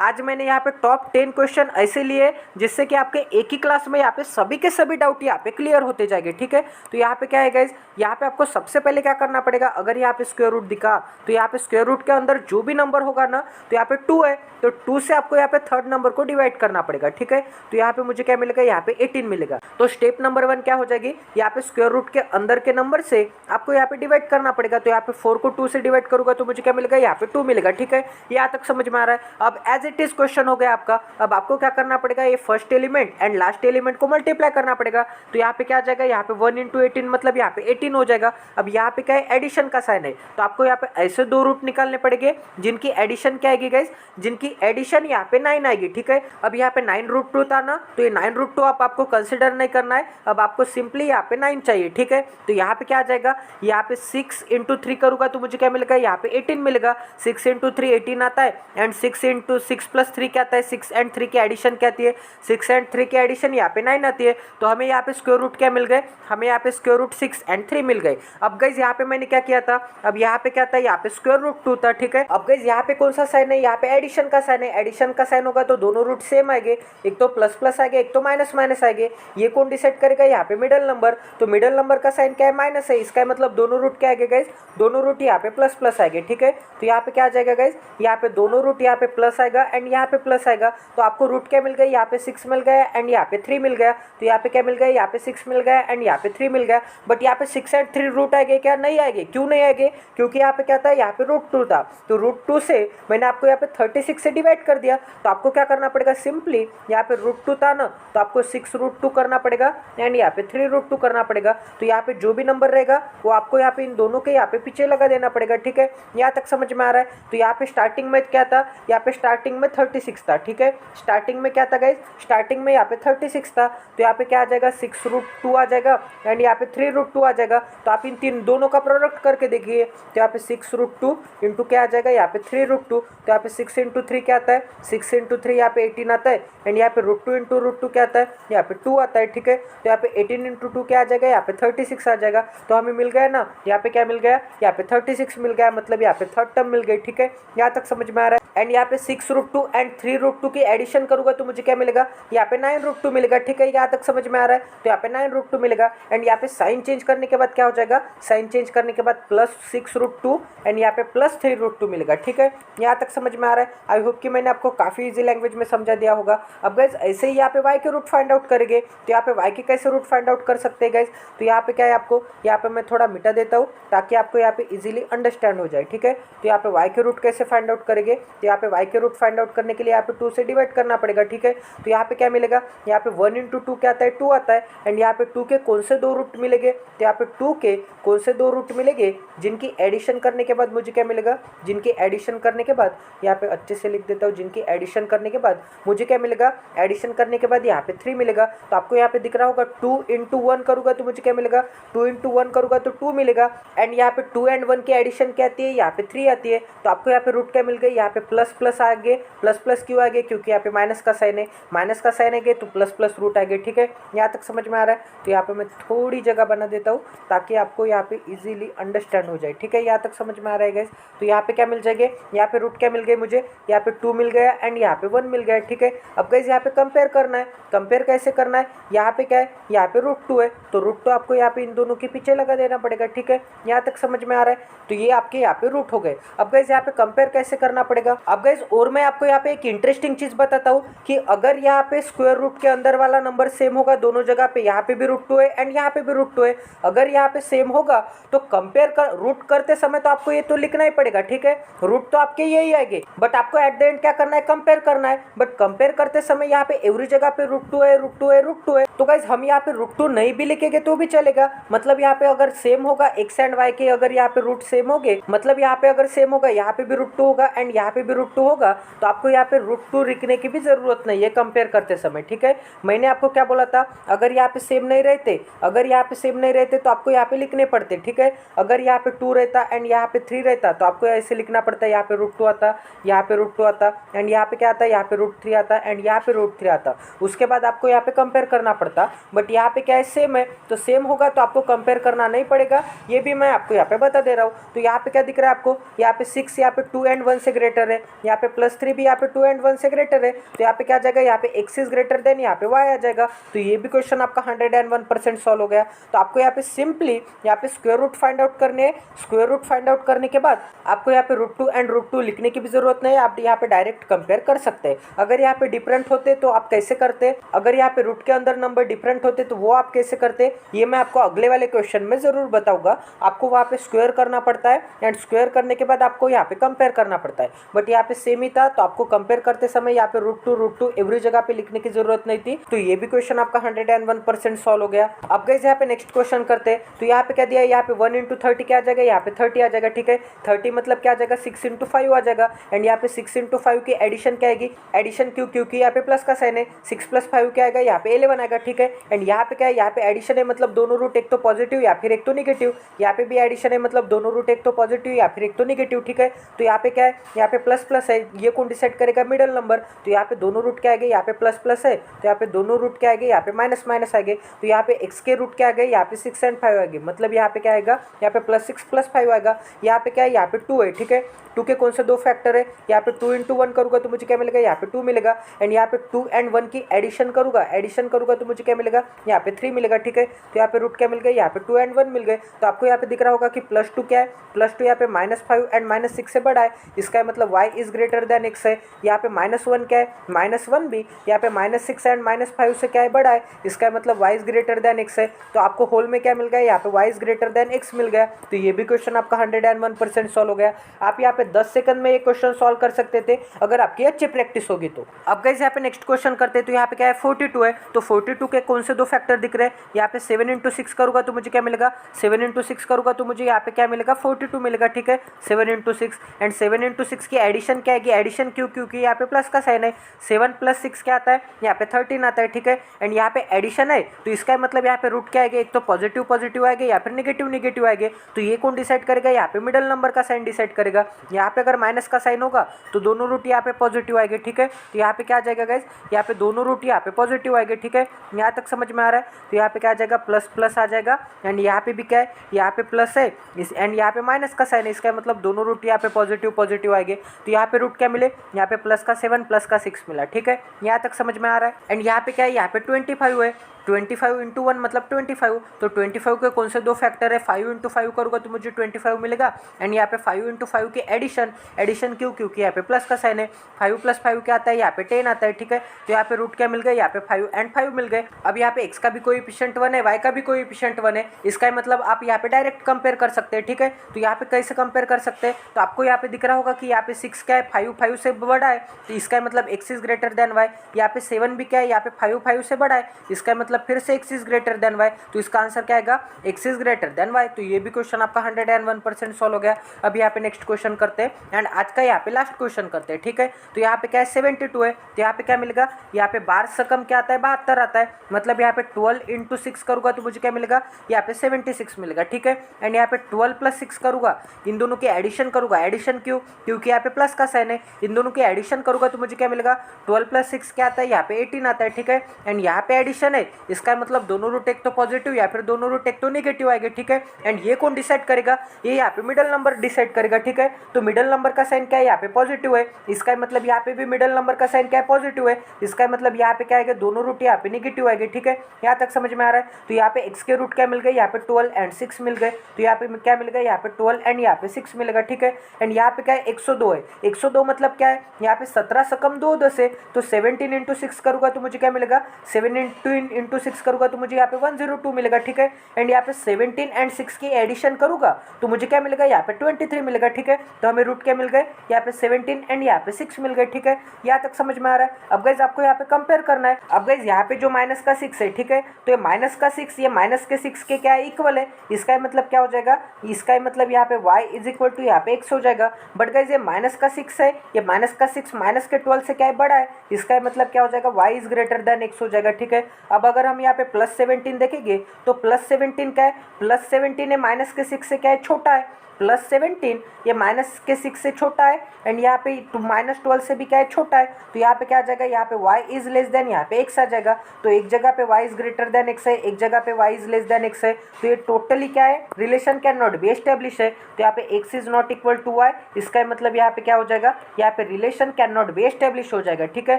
आज मैंने यहाँ पे टॉप 10 क्वेश्चन ऐसे लिए जिससे कि आपके एक ही क्लास में यहाँ पे सभी के सभी डाउट यहाँ पे क्लियर होते जाएंगे। ठीक है, तो यहाँ पे क्या है गाइज, यहाँ पे आपको सबसे पहले क्या करना पड़ेगा, अगर यहाँ पे स्क्वायर रूट दिखा तो यहाँ पे स्क्वायर रूट के अंदर जो भी नंबर होगा ना, तो यहाँ पे 2 है, तो 2 से आपको यहाँ पे थर्ड नंबर को डिवाइड करना पड़ेगा। ठीक है, तो यहाँ पे मुझे क्या मिलेगा, यहाँ पे 18 मिलेगा। तो स्टेप नंबर 1 क्या हो जाएगी, यहाँ पे स्क्वायर रूट के अंदर के नंबर से आपको यहाँ पे डिवाइड करना पड़ेगा। तो यहाँ पे 4 को 2 से डिवाइड करूंगा तो मुझे क्या मिलेगा, यहाँ पे 2 मिलेगा। ठीक है, यहाँ तक समझ में आ रहा है। अब एज इट इज क्वेश्चन हो गया आपका। अब आपको क्या करना पड़ेगा, ये first element and last element को मल्टीप्लाई करना पड़ेगा। तो यहाँ पे क्या आ जाएगा, यहाँ पे 1 इंटू 18 मतलब यहाँ पे 18 हो जाएगा। अब यहाँ पे क्या है, एडिशन का साइन है, तो आपको यहाँ पे ऐसे 2 रूट निकालने पड़ेंगे जिनकी एडिशन क्या आएगी गाइज, जिनकी एडिशन यहाँ पे 9 आएगी। ठीक है, अब यहाँ पे 9 रूट 2 था ना, तो ये 9 रूट 2 आपको कंसिडर नहीं करना है। अब आपको सिंपली यहाँ पे 9 चाहिए। ठीक है, तो यहाँ पे क्या आ जाएगा, यहाँ पे 6 इंटू 3 करूंगा तो मुझे क्या मिलेगा, यहाँ पे 18 मिलेगा। 6 इंटू 3 18 आता है एंड 6 इंटू 6 प्लस 3 क्या आता है, 6 एंड 3 की एडिशन क्या आती है, 6 एंड 3 की एडिशन यहाँ पे 9 आती है। तो हमें यहाँ पे स्क्वायर रूट क्या मिल गए, हमें यहाँ पे स्क्वायर रूट 6 एंड 3 मिल गए। अब गाइज यहाँ पे मैंने क्या किया था, अब यहाँ पे क्या था, यहाँ पे स्क्वायर रूट 2 था। ठीक है, अब गाइज यहाँ पे कौन सा साइन है, यहाँ पे एडिशन का साइन है, एडिशन का साइन होगा तो दोनों रूट सेम आएंगे, एक तो प्लस प्लस आएगा, एक तो माइनस माइनस आएंगे। ये कौन डिसाइड करेगा? यहाँ पे मिडल नंबर, तो मिडल नंबर का साइन क्या है? माइनस है, इसका मतलब दोनों रूट क्या आएगा गाइज? दोनों रूट यहाँ पे प्लस प्लस आएंगे, ठीक है। तो यहाँ पे क्या आ जाएगा गाइज? यहाँ पे दोनों रूट यहाँ पे प्लस आएगा एंड यहाँ पे प्लस आएगा, तो आपको रूट क्या मिल गया? यहाँ पे 6 मिल गया एंड यहाँ पे 3 मिल गया। तो यहाँ पे क्या मिल गया? यहाँ पे 6 मिल गया एंड यहाँ पे 3 मिल गया। बट यहाँ पे 6 एंड 3 रूट आएंगे क्या? नहीं आएंगे। क्यों नहीं आएंगे? क्योंकि यहाँ पे क्या था? यहाँ पे √2 था, तो √2 से मैंने आपको यहाँ पे 36 से डिवाइड कर दिया। तो आपको क्या करना पड़ेगा? सिंपली यहाँ पे √2 था ना, तो आपको 6√2 करना पड़ेगा एंड यहाँ पे 3√2 करना पड़ेगा। तो यहाँ पे जो भी नंबर रहेगा वो आपको यहाँ पे इन दोनों के यहाँ पे पीछे लगा देना पड़ेगा, ठीक है। यहाँ तक समझ में आ रहा है? तो यहाँ पे स्टार्टिंग में क्या था? यहाँ पे स्टार्टिंग में 36 था, ठीक है। स्टार्टिंग में क्या था गाइज? स्टार्टिंग में यहाँ पे 36 था, तो यहाँ पे क्या आ जाएगा? 6√2 आ जाएगा एंड यहाँ पे 3√2 आ जाएगा। तो आप इन तीन दोनों का प्रोडक्ट करके देखिए, तो यहाँ पे 6√2 इंटू क्या आ जाएगा? यहाँ पे 3√2। तो यहाँ पे 6 इंटू 3 क्या आता है? 6 इंटू 3 यहाँ पे 18 आता है एंड यहाँ पे √2 इंटू √2 क्या आता है? यहाँ पे 2 आता है, ठीक है। तो यहाँ पे 18 इंटू 2 क्या आ जाएगा? यहाँ पे 36 आ जाएगा। तो हमें मिल गया ना, यहाँ पे क्या मिल गया? यहाँ पे 36 मिल गया, मतलब यहाँ पे थर्ड टर्म मिल गई, ठीक है। यहाँ तक समझ में आ रहा है? एंड यहाँ पे 6√2 एंड 3√2 की एडिशन करूंगा तो मुझे क्या मिलेगा? यहाँ पे 9√2 मिलेगा, ठीक है। यहाँ तक समझ में आ रहा है? तो यहाँ पे 9√2 मिलेगा एंड यहाँ पे साइन चेंज करने के बाद क्या हो जाएगा? साइन चेंज करने के बाद प्लस 6√2 एंड यहाँ पे प्लस 3√2 मिलेगा, ठीक है। यहाँ तक समझ में आ रहा है? आई होप कि मैंने आपको काफ़ी इजी लैंग्वेज में समझा दिया होगा। अब गाइज ऐसे ही यहाँ पे y के रूट फाइंड आउट करेंगे, तो यहाँ पे y के कैसे रूट फाइंड आउट कर सकते हैं गाइज? तो यहाँ पे क्या है, आपको यहाँ पे मैं थोड़ा मिटा देता हूँ ताकि आपको यहाँ पे इजीली अंडरस्टैंड हो जाए, ठीक है। तो यहाँ पे y के रूट कैसे फाइंड आउट करेंगे? तो यहाँ पे y के रूट फाइंड आउट करने के लिए यहाँ पे 2 से डिवाइड करना पड़ेगा, ठीक है। तो यहाँ पे क्या मिलेगा? यहाँ पे 1 इंटू 2 क्या आता है? 2 आता है एंड यहाँ पे 2 के कौन से 2 रूट मिलेंगे? तो यहाँ पे 2 के कौन से 2 रूट मिलेंगे जिनकी एडिशन करने के बाद मुझे क्या मिलेगा? जिनकी एडिशन करने के बाद, यहाँ पे अच्छे से लिख देता हूँ, जिनकी एडिशन करने के बाद मुझे क्या मिलेगा? एडिशन करने के बाद यहाँ पे 3 मिलेगा। तो आपको यहाँ पे दिख रहा होगा 2 इंटू 1 करूँगा तो मुझे क्या मिलेगा? 2 इंटू 1 करूँगा तो 2 मिलेगा एंड यहाँ पे 2 एंड 1 की एडिशन क्या आती है? यहाँ पे 3 आती है। तो आपको यहाँ पे रूट क्या मिल गई? यहाँ पे प्लस प्लस आ गए। प्लस प्लस क्यों आ गए? क्योंकि यहाँ पे माइनस का साइन है, माइनस का साइन है तो प्लस प्लस रूट आ गए, ठीक है। यहाँ तक समझ में आ रहा है? तो यहाँ पे मैं थोड़ी जगह बना देता हूँ ताकि आपको यहाँ पे इजीली अंडरस्टैंड हो जाए, ठीक है। यहाँ तक समझ में आ रहा है गाइस? तो यहाँ पे क्या मिल जाएंगे? यहाँ पे रूट क्या मिल गए मुझे? यहाँ पे 2 मिल गया एंड यहाँ पे 1 मिल गया, ठीक है। अब गाइस यहाँ पे कंपेयर करना है। कंपेयर कैसे करना है? यहाँ पे क्या है? यहाँ पे √2 है, तो √2 आपको यहाँ पे इन दोनों के पीछे लगा देना पड़ेगा, ठीक है। यहाँ तक समझ में आ रहा है? तो ये आपके यहाँ पे रूट हो गए। अब गाइस यहाँ पे कंपेयर कैसे करना पड़ेगा? अब गाइस और मैं आपको यहाँ पे एक इंटरेस्टिंग चीज बताता हूँ कि अगर यहाँ पे स्क्वायर रूट के अंदर वाला नंबर सेम होगा दोनों जगह पे, यहाँ पे भी √2 है एंड यहाँ पे भी √2 है, अगर यहाँ पे सेम होगा तो कंपेयर कर रूट करते समय तो आपको ये तो लिखना ही पड़ेगा, ठीक है। रूट तो आपके यही आएंगे बट आपको एट द एंड क्या करना है? कंपेयर करना है। बट कंपेयर करते समय यहाँ पे एवरी जगह पे √2 है, √2 है, √2 है। तो गाइज हम यहाँ पे √2 नहीं भी लिखेंगे तो भी चलेगा। मतलब यहाँ पे अगर सेम होगा x एंड y के, अगर यहाँ पे रूट सेम हो गए, मतलब यहाँ पे अगर सेम होगा, यहाँ पे भी √2 होगा एंड यहाँ पे भी √2 होगा, तो आपको यहाँ पे √2 लिखने की भी जरूरत नहीं है कंपेयर करते समय, ठीक है। मैंने आपको क्या बोला था? अगर यहाँ पे सेम नहीं रहते, अगर यहाँ पे सेम नहीं रहते तो आपको यहाँ पे लिखने पड़ते, ठीक है। अगर यहाँ पे 2 रहता एंड यहाँ पे 3 रहता तो आपको ऐसे लिखना पड़ता है, यहाँ पे √2 आता, यहाँ पे √2 आता एंड यहाँ पे क्या आता है? यहाँ पे √3 आता एंड यहाँ पे √3 आता। उसके बाद आपको यहाँ पे कंपेयर करना पड़ता, बट यहाँ पे क्या है? सेम है, तो सेम होगा तो आपको कंपेयर करना नहीं पड़ेगा। ये भी मैं आपको यहाँ पे बता दे रहा हूँ। तो यहाँ पे क्या दिख रहा है आपको? यहाँ पे 6 यहाँ पे 2 एंड 1 से ग्रेटर है, यहाँ पे +3 भी यहाँ पे 2 एंड 1 से ग्रेटर है। तो यहाँ पे क्या आ जाएगा? यहाँ पे x इज ग्रेटर देन यहाँ पे y आ जाएगा। तो ये भी क्वेश्चन आपका 101% सॉल्व हो गया। तो आपको यहाँ पे सिंपली यहाँ पे स्क्वायर रूट फाइंड आउट करने हैं। स्क्वायर रूट फाइंड आउट करने के बाद आपको यहाँ पे √2 एंड √2 लिखने की भी जरूरत नहीं है, आप यहाँ पे डायरेक्ट कंपेयर कर सकते हैं। अगर यहाँ पे डिफरेंट होते तो आप कैसे करते? अगर यहाँ पे रूट के अंदर नंबर डिफरेंट होते तो वो आप कैसे करते? ये मैं आपको अगले वाले क्वेश्चन में जरूर बताऊंगा। आपको वहाँ पे स्क्वायर करना पड़ता है एंड स्क्वायर करने के बाद आपको यहाँ पे कंपेयर करना पड़ता है। बट यहाँ पे सेम ही था तो आपको कंपेयर करते समय यहाँ पे √2 एवरी जगह पे लिखने की जरूरत नहीं थी। तो ये भी क्वेश्चन आपका 101% सॉल्व हो गया। अब गाइस यहाँ पे नेक्स्ट क्वेश्चन करते हैं। तो यहाँ पे क्या दिया है? यहाँ पे 1 इंटू 30 क्या आ जाएगा? यहाँ पे 30 आ जाएगा, ठीक है। 30 मतलब क्या आ जाएगा? 6 इंटू 5 आ जाएगा एंड यहाँ पे 6 इंटू 5 की एडिशन क्या आएगी? एडिशन क्यों? क्योंकि यहाँ पे प्लस का साइन है। 6 + 5 क्या आएगा? यहाँ पे 11 आएगा, ठीक है। एंड यहाँ पे क्या है? यहाँ पे एडिशन है, मतलब दोनों रूट एक तो पॉजिटिव या फिर एक तो निगेटिव। यहाँ पे भी एडिशन है, मतलब दोनों रूट एक तो पॉजिटिव या फिर एक तो निगेटिव, ठीक है। तो यहाँ पे क्या है? यहाँ पे प्लस प्लस है, ये कौन डिसाइड करेगा? Middle number. तो यहाँ पे दोनों रूट क्या आ गए? यहाँ पे प्लस प्लस है, तो यहाँ पे दोनों रूट क्या आ गए? यहाँ पे माइनस माइनस आ गए। तो यहाँ पे x के रूट क्या आ गए? यहाँ पे 6 एंड 5 आ गए, मतलब यहाँ पे क्या आएगा? यहाँ पे +6 +5 आएगा। यहाँ पे क्या है? यहाँ पे 2 है, ठीक है। 2 के कौन से दो फैक्टर है? यहाँ पे 2 × 1 करूँगा तो मुझे क्या मिलेगा? यहाँ पे 2 मिलेगा। एंड यहाँ पे 2 एंड 1 की एडिशन करूँगा तो मुझे क्या मिलेगा? यहाँ पे 3 मिलेगा, ठीक है। तो यहाँ पे रूट क्या मिल गए? यहाँ पे 2 एंड 1 मिल गए। तो आपको यहाँ पे दिख रहा होगा कि +2 क्या है? +2 यहाँ पे -5 एंड -6 से बड़ा है, इसका मतलब y is greater than x है। यहाँ पे -1 क्या है? -1 भी यहाँ पे -6 एंड -5 से क्या है? बड़ा है, इसका मतलब y is greater than x है। तो आपको होल में क्या मिल गया? यहाँ पे y is greater than x मिल गया। तो ये भी क्वेश्चन आपका 101% सॉल्व हो गया। आप यहाँ पे 10 सेकंड में ये क्वेश्चन सॉल्व कर सकते थे अगर आपकी अच्छी प्रैक्टिस होगी तो। अब गाइस यहाँ पे नेक्स्ट क्वेश्चन करते हैं। तो यहाँ पे क्या है? 42 है, तो 42 के कौन से दो फैक्टर दिख रहे हैं? यहाँ पे 7 × 6 करूँगा तो मुझे क्या मिलेगा? 7 × 6 करूँगा तो मुझे यहाँ पे क्या मिलेगा? 42 मिलेगा, ठीक है। 7 × 6 एंड 7 × 6 की एडिशन क्या है? एडिशन क्यों? क्योंकि यहाँ पे प्लस का साइन है। 7 + 6 क्या आता है? यहाँ पे 13 आता है, ठीक है। एंड यहाँ पे एडिशन है, तो इसका मतलब यहाँ पे रूट क्या आएगा? एक तो पॉजिटिव पॉजिटिव आएगा या फिर नेगेटिव नेगेटिव आएगा। तो ये कौन डिसाइड करेगा? यहाँ पे मिडल नंबर का साइन डिसाइड करेगा। यहाँ पे अगर माइनस का साइन होगा तो दोनों रूट यहाँ पे पॉजिटिव आएंगे, ठीक है। तो यहाँ पे क्या आ जाएगा गाइस? यहाँ पे दोनों रूट यहाँ पे पॉजिटिव आएंगे, ठीक है। यहाँ तक समझ में आ रहा है? तो यहाँ पे क्या आ जाएगा? प्लस प्लस आ जाएगा। एंड यहाँ पे भी क्या है? यहाँ पे प्लस है एंड यहाँ पे माइनस का साइन है, इसका मतलब दोनों रूट यहाँ पे पॉजिटिव पॉजिटिव आएंगे। तो यहाँ पे रूट क्या मिले? यहाँ पे +7 +6 मिला, ठीक है। यहाँ तक समझ में आ रहा है? एंड यहाँ पे क्या है? यहाँ पे 25 है, 25 × 1 मतलब 25। तो 25 के कौन से दो फैक्टर है? 5 × 5 करूँगा तो मुझे 25 मिलेगा। एंड यहाँ पे 5 × 5 की एडिशन क्यों? क्योंकि यहाँ पे प्लस का साइन है। 5 + 5 क्या आता है? यहाँ पे 10 आता है, ठीक है। तो यहाँ पे रूट क्या मिल गए? यहाँ पे 5 एंड 5 मिल गए। अब यहाँ पे x का भी कोएफिशिएंट 1 है, y का भी कोएफिशिएंट 1 है, इसका मतलब आप यहाँ पे डायरेक्ट कंपेयर कर सकते हैं, ठीक है। तो यहाँ पे कैसे कंपेयर कर सकते हैं? तो आपको यहाँ पे दिख रहा होगा कि यहाँ पे 6 क्या है? 5 से बड़ा है, तो इसका मतलब x is greater then y। यहाँ पे 7 भी क्या है? यहाँ पे 5 से बड़ा है, इसका मतलब फिर से x is greater then y। तो इसका आंसर क्या आएगा? x is greater then y। तो ये भी क्वेश्चन आपका 101% सॉल्व हो गया। अब यहाँ पे नेक्स्ट क्वेश्चन करते हैं एंड आज का यहाँ पे लास्ट क्वेश्चन करते हैं, ठीक है। तो यहाँ पे क्या है? 72 है, तो यहाँ पे क्या मिलेगा? यहाँ पे 12 से कम क्या आता है? 72 आता है, मतलब यहाँ पे 12 × 6 करूँगा तो मुझे क्या मिलेगा? यहाँ पे 76 मिलेगा, ठीक है। एंड यहाँ पे 12 + 6 करूँगा, इन दोनों की एडिशन करूँगा। एडिशन क्यों? क्योंकि यहाँ पे प्लस का साइन है। इन दोनों की एडिशन करूँगा तो मुझे क्या मिलेगा? 12 + 6 क्या आता है? यहाँ पे 18 आता है, ठीक है। एंड यहाँ पे एडिशन है, इसका मतलब दोनों रूट एक तो पॉजिटिव या फिर दोनों रूट एक तो नेगेटिव आएंगे, ठीक है। एंड ये कौन डिसाइड करेगा? ये यहाँ पे मिडल नंबर डिसाइड करेगा, ठीक है। तो मिडल नंबर का साइन क्या है? यहाँ पे पॉजिटिव है, इसका मतलब यहाँ पे भी मिडल नंबर का साइन क्या है? पॉजिटिव है, इसका मतलब यहाँ पे क्या आएगा? दोनों रूट यहाँ पे नेगेटिव आएंगे, ठीक है। यहाँ तक समझ में आ रहा है? तो यहाँ पे x के रूट क्या मिल गए? यहाँ पे 12 एंड 6 मिल गए। तो यहाँ पे क्या मिल गया? यहाँ पे 12 एंड यहाँ पे 6 मिलेगा, ठीक है। एंड यहाँ पे क्या है? 102 है। 102 मतलब क्या है? यहाँ पे 17 से कम 2 10 है, तो 17 × 6 करूँगा तो मुझे क्या मिलेगा? 7 × 6 करूँगा तो मुझे यहाँ पे 102 मिलेगा, ठीक है। एंड यहाँ पे 17 एंड 6 की एडिशन करूँगा तो मुझे क्या मिलेगा? यहाँ पे 23 मिलेगा, ठीक है। तो हमें रूट क्या मिल गए? यहाँ पे 17 एंड यहाँ पे 6 मिल गए, ठीक है। यहाँ तक समझ में आ रहा है? अब गाइज आपको यहाँ पे कंपेयर करना है। अब गाइज यहाँ पे जो -6 है, ठीक है, तो ये -6 ये -6 के क्या है? इक्वल है, इसका मतलब क्या हो जाएगा? इसका मतलब यहाँ पे y इज इक्वल टू यहाँ पे x हो जाएगा। बट गाइज ये -6 है, ये -6 -12 से क्या है? बड़ा है, इसका मतलब क्या हो जाएगा? y is greater than x हो जाएगा, ठीक है। अब अगर हम यहाँ पे +17 देखेंगे तो +17 क्या है? +17 है -6 से क्या है? छोटा है। +17 ये -6 से छोटा है एंड यहाँ पे -12 से भी क्या है? छोटा है। तो यहाँ पे क्या आ जाएगा? यहाँ पे y इज लेस देन यहाँ पे x आ जाएगा। तो एक जगह पे y is greater than x है, एक जगह पे y is less than x है। तो ये टोटली क्या है? Relation can not be establish है। तो यहाँ पे x is not equal to y, इसका मतलब यहाँ पे क्या हो जाएगा? यहाँ पे relation can not be establish हो जाएगा, ठीक है।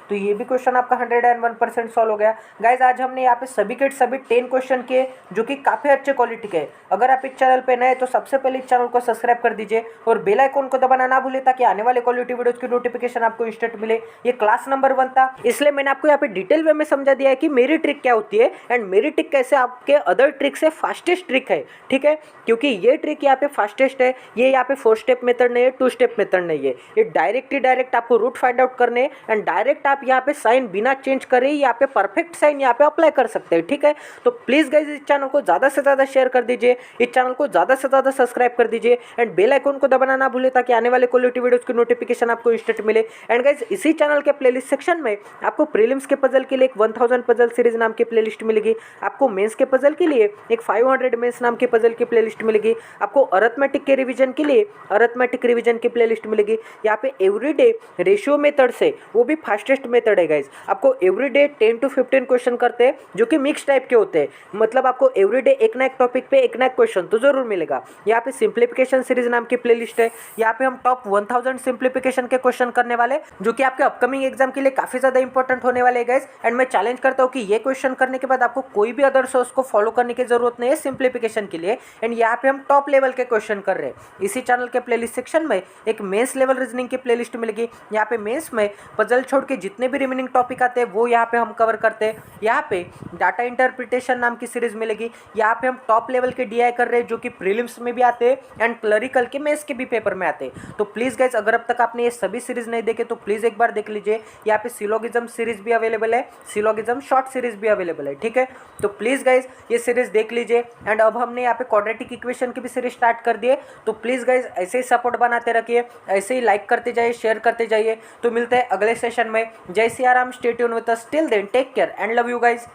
तो ये भी क्वेश्चन आपका 101% सॉल्व हो गया। गाइज आज हमने यहाँ पे सभी के सभी 10 क्वेश्चन किए जो कि काफी अच्छे क्वालिटी के। अगर आप इस चैनल पे नए तो सबसे पहले इस चैनल को सब्सक्राइब कर दीजिए और बेल आइकन को दबाना ना भूले ताकि आने वाले क्वालिटी वीडियोस की नोटिफिकेशन आपको इंस्टेंट मिले। ये क्लास नंबर 1 था, इसलिए मैंने आपको यहाँ पे डिटेल वे में समझा दिया है कि मेरी ट्रिक क्या होती है एंड मेरी ट्रिक कैसे आपके अदर ट्रिक से फास्टेस्ट ट्रिक है, ठीक है। क्योंकि ये ट्रिक यहाँ पे फास्टेस्ट है, ये यहाँ पे 4 स्टेप मेथड नहीं है, 2 स्टेप मेथड नहीं है। ये डायरेक्ट आपको रूट फाइंड आउट करने एंड डायरेक्ट आप यहाँ पे साइन बिना चेंज करे यहाँ पे परफेक्ट साइन यहाँ पे अप्लाई कर सकते हैं, ठीक है। तो प्लीज गाइज इस चैनल को ज्यादा से ज्यादा शेयर कर दीजिए, इस चैनल को ज्यादा से ज्यादा सब्सक्राइब कर दीजिए। दीजिए एंड बेल आइकन को दबाना ना भूले ताकि आने वाले क्वालिटी वीडियोस की नोटिफिकेशन आपको इंस्टेंट मिले। एंड गाइज इसी चैनल के प्लेलिस्ट सेक्शन में आपको प्रीलिम्स के पजल के लिए एक 1000 पजल सीरीज नाम की प्लेलिस्ट मिलेगी, आपको मेंस के पजल के लिए एक 500 मेंस नाम की पजल की प्लेलिस्ट मिलेगी, आपको अरिथमेटिक के रिवीजन के लिए अरिथमेटिक रिवीजन की प्लेलिस्ट मिलेगी। यहाँ पे एवरीडे रेशियो मेथड से, वो भी फास्टेस्ट मेथड है गाइज, आपको एवरीडे 10 to 15 क्वेश्चन करते हैं जो कि मिक्स टाइप के होते हैं, मतलब आपको एवरीडे एक ना एक टॉपिक पे एक ना एक क्वेश्चन तो जरूर मिलेगा। यहाँ पे सिंप्लीफिकेशन सीरीज नाम की प्लेलिस्ट है, यहाँ पे हम टॉप 1000 सिंप्लीफिकेशन के क्वेश्चन करने वाले जो कि आपके अपकमिंग एग्जाम के लिए काफी ज्यादा इंपॉर्टेंट होने वाले गाइस। एंड मैं चैलेंज करता हूँ कि ये क्वेश्चन करने के बाद आपको कोई भी अदर सोर्स को फॉलो करने की जरूरत नहीं है सिंप्लीफिकेशन के लिए। एंड यहाँ पे हम टॉप लेवल के क्वेश्चन कर रहे हैं। इसी चैनल के प्लेलिस्ट सेक्शन में एक मेंस लेवल रीजनिंग की प्लेलिस्ट मिलेगी, यहाँ पे मेंस में पजल छोड़ के जितने भी रिमेनिंग टॉपिक आते हैं वो यहाँ पे हम कवर करते हैं। यहाँ पे डाटा इंटरप्रिटेशन नाम की सीरीज मिलेगी, यहाँ पे हम टॉप लेवल के डीआई कर रहे हैं जो कि प्रीलिम्स में भी आते हैं एंड क्लरिकल के मेंस के भी पेपर में आते हैं। तो प्लीज गाइस अगर अब तक आपने ये सभी सीरीज नहीं देखे तो प्लीज एक बार देख लीजिए। यहाँ पे सिलोगिज्म सीरीज भी अवेलेबल है, सिलोगिज्म शॉर्ट सीरीज भी अवेलेबल है, ठीक है। तो प्लीज गाइस ये सीरीज देख लीजिए। एंड अब हमने यहाँ पे क्वाड्रेटिक इक्वेशन की भी सीरीज स्टार्ट कर दिए, तो प्लीज गाइस ऐसे ही सपोर्ट बनाते रखिए, ऐसे ही लाइक करते जाइए, शेयर करते जाइए। तो मिलते हैं अगले सेशन में। जय Siya Ram, stay tune with us, till then take care and love you guys.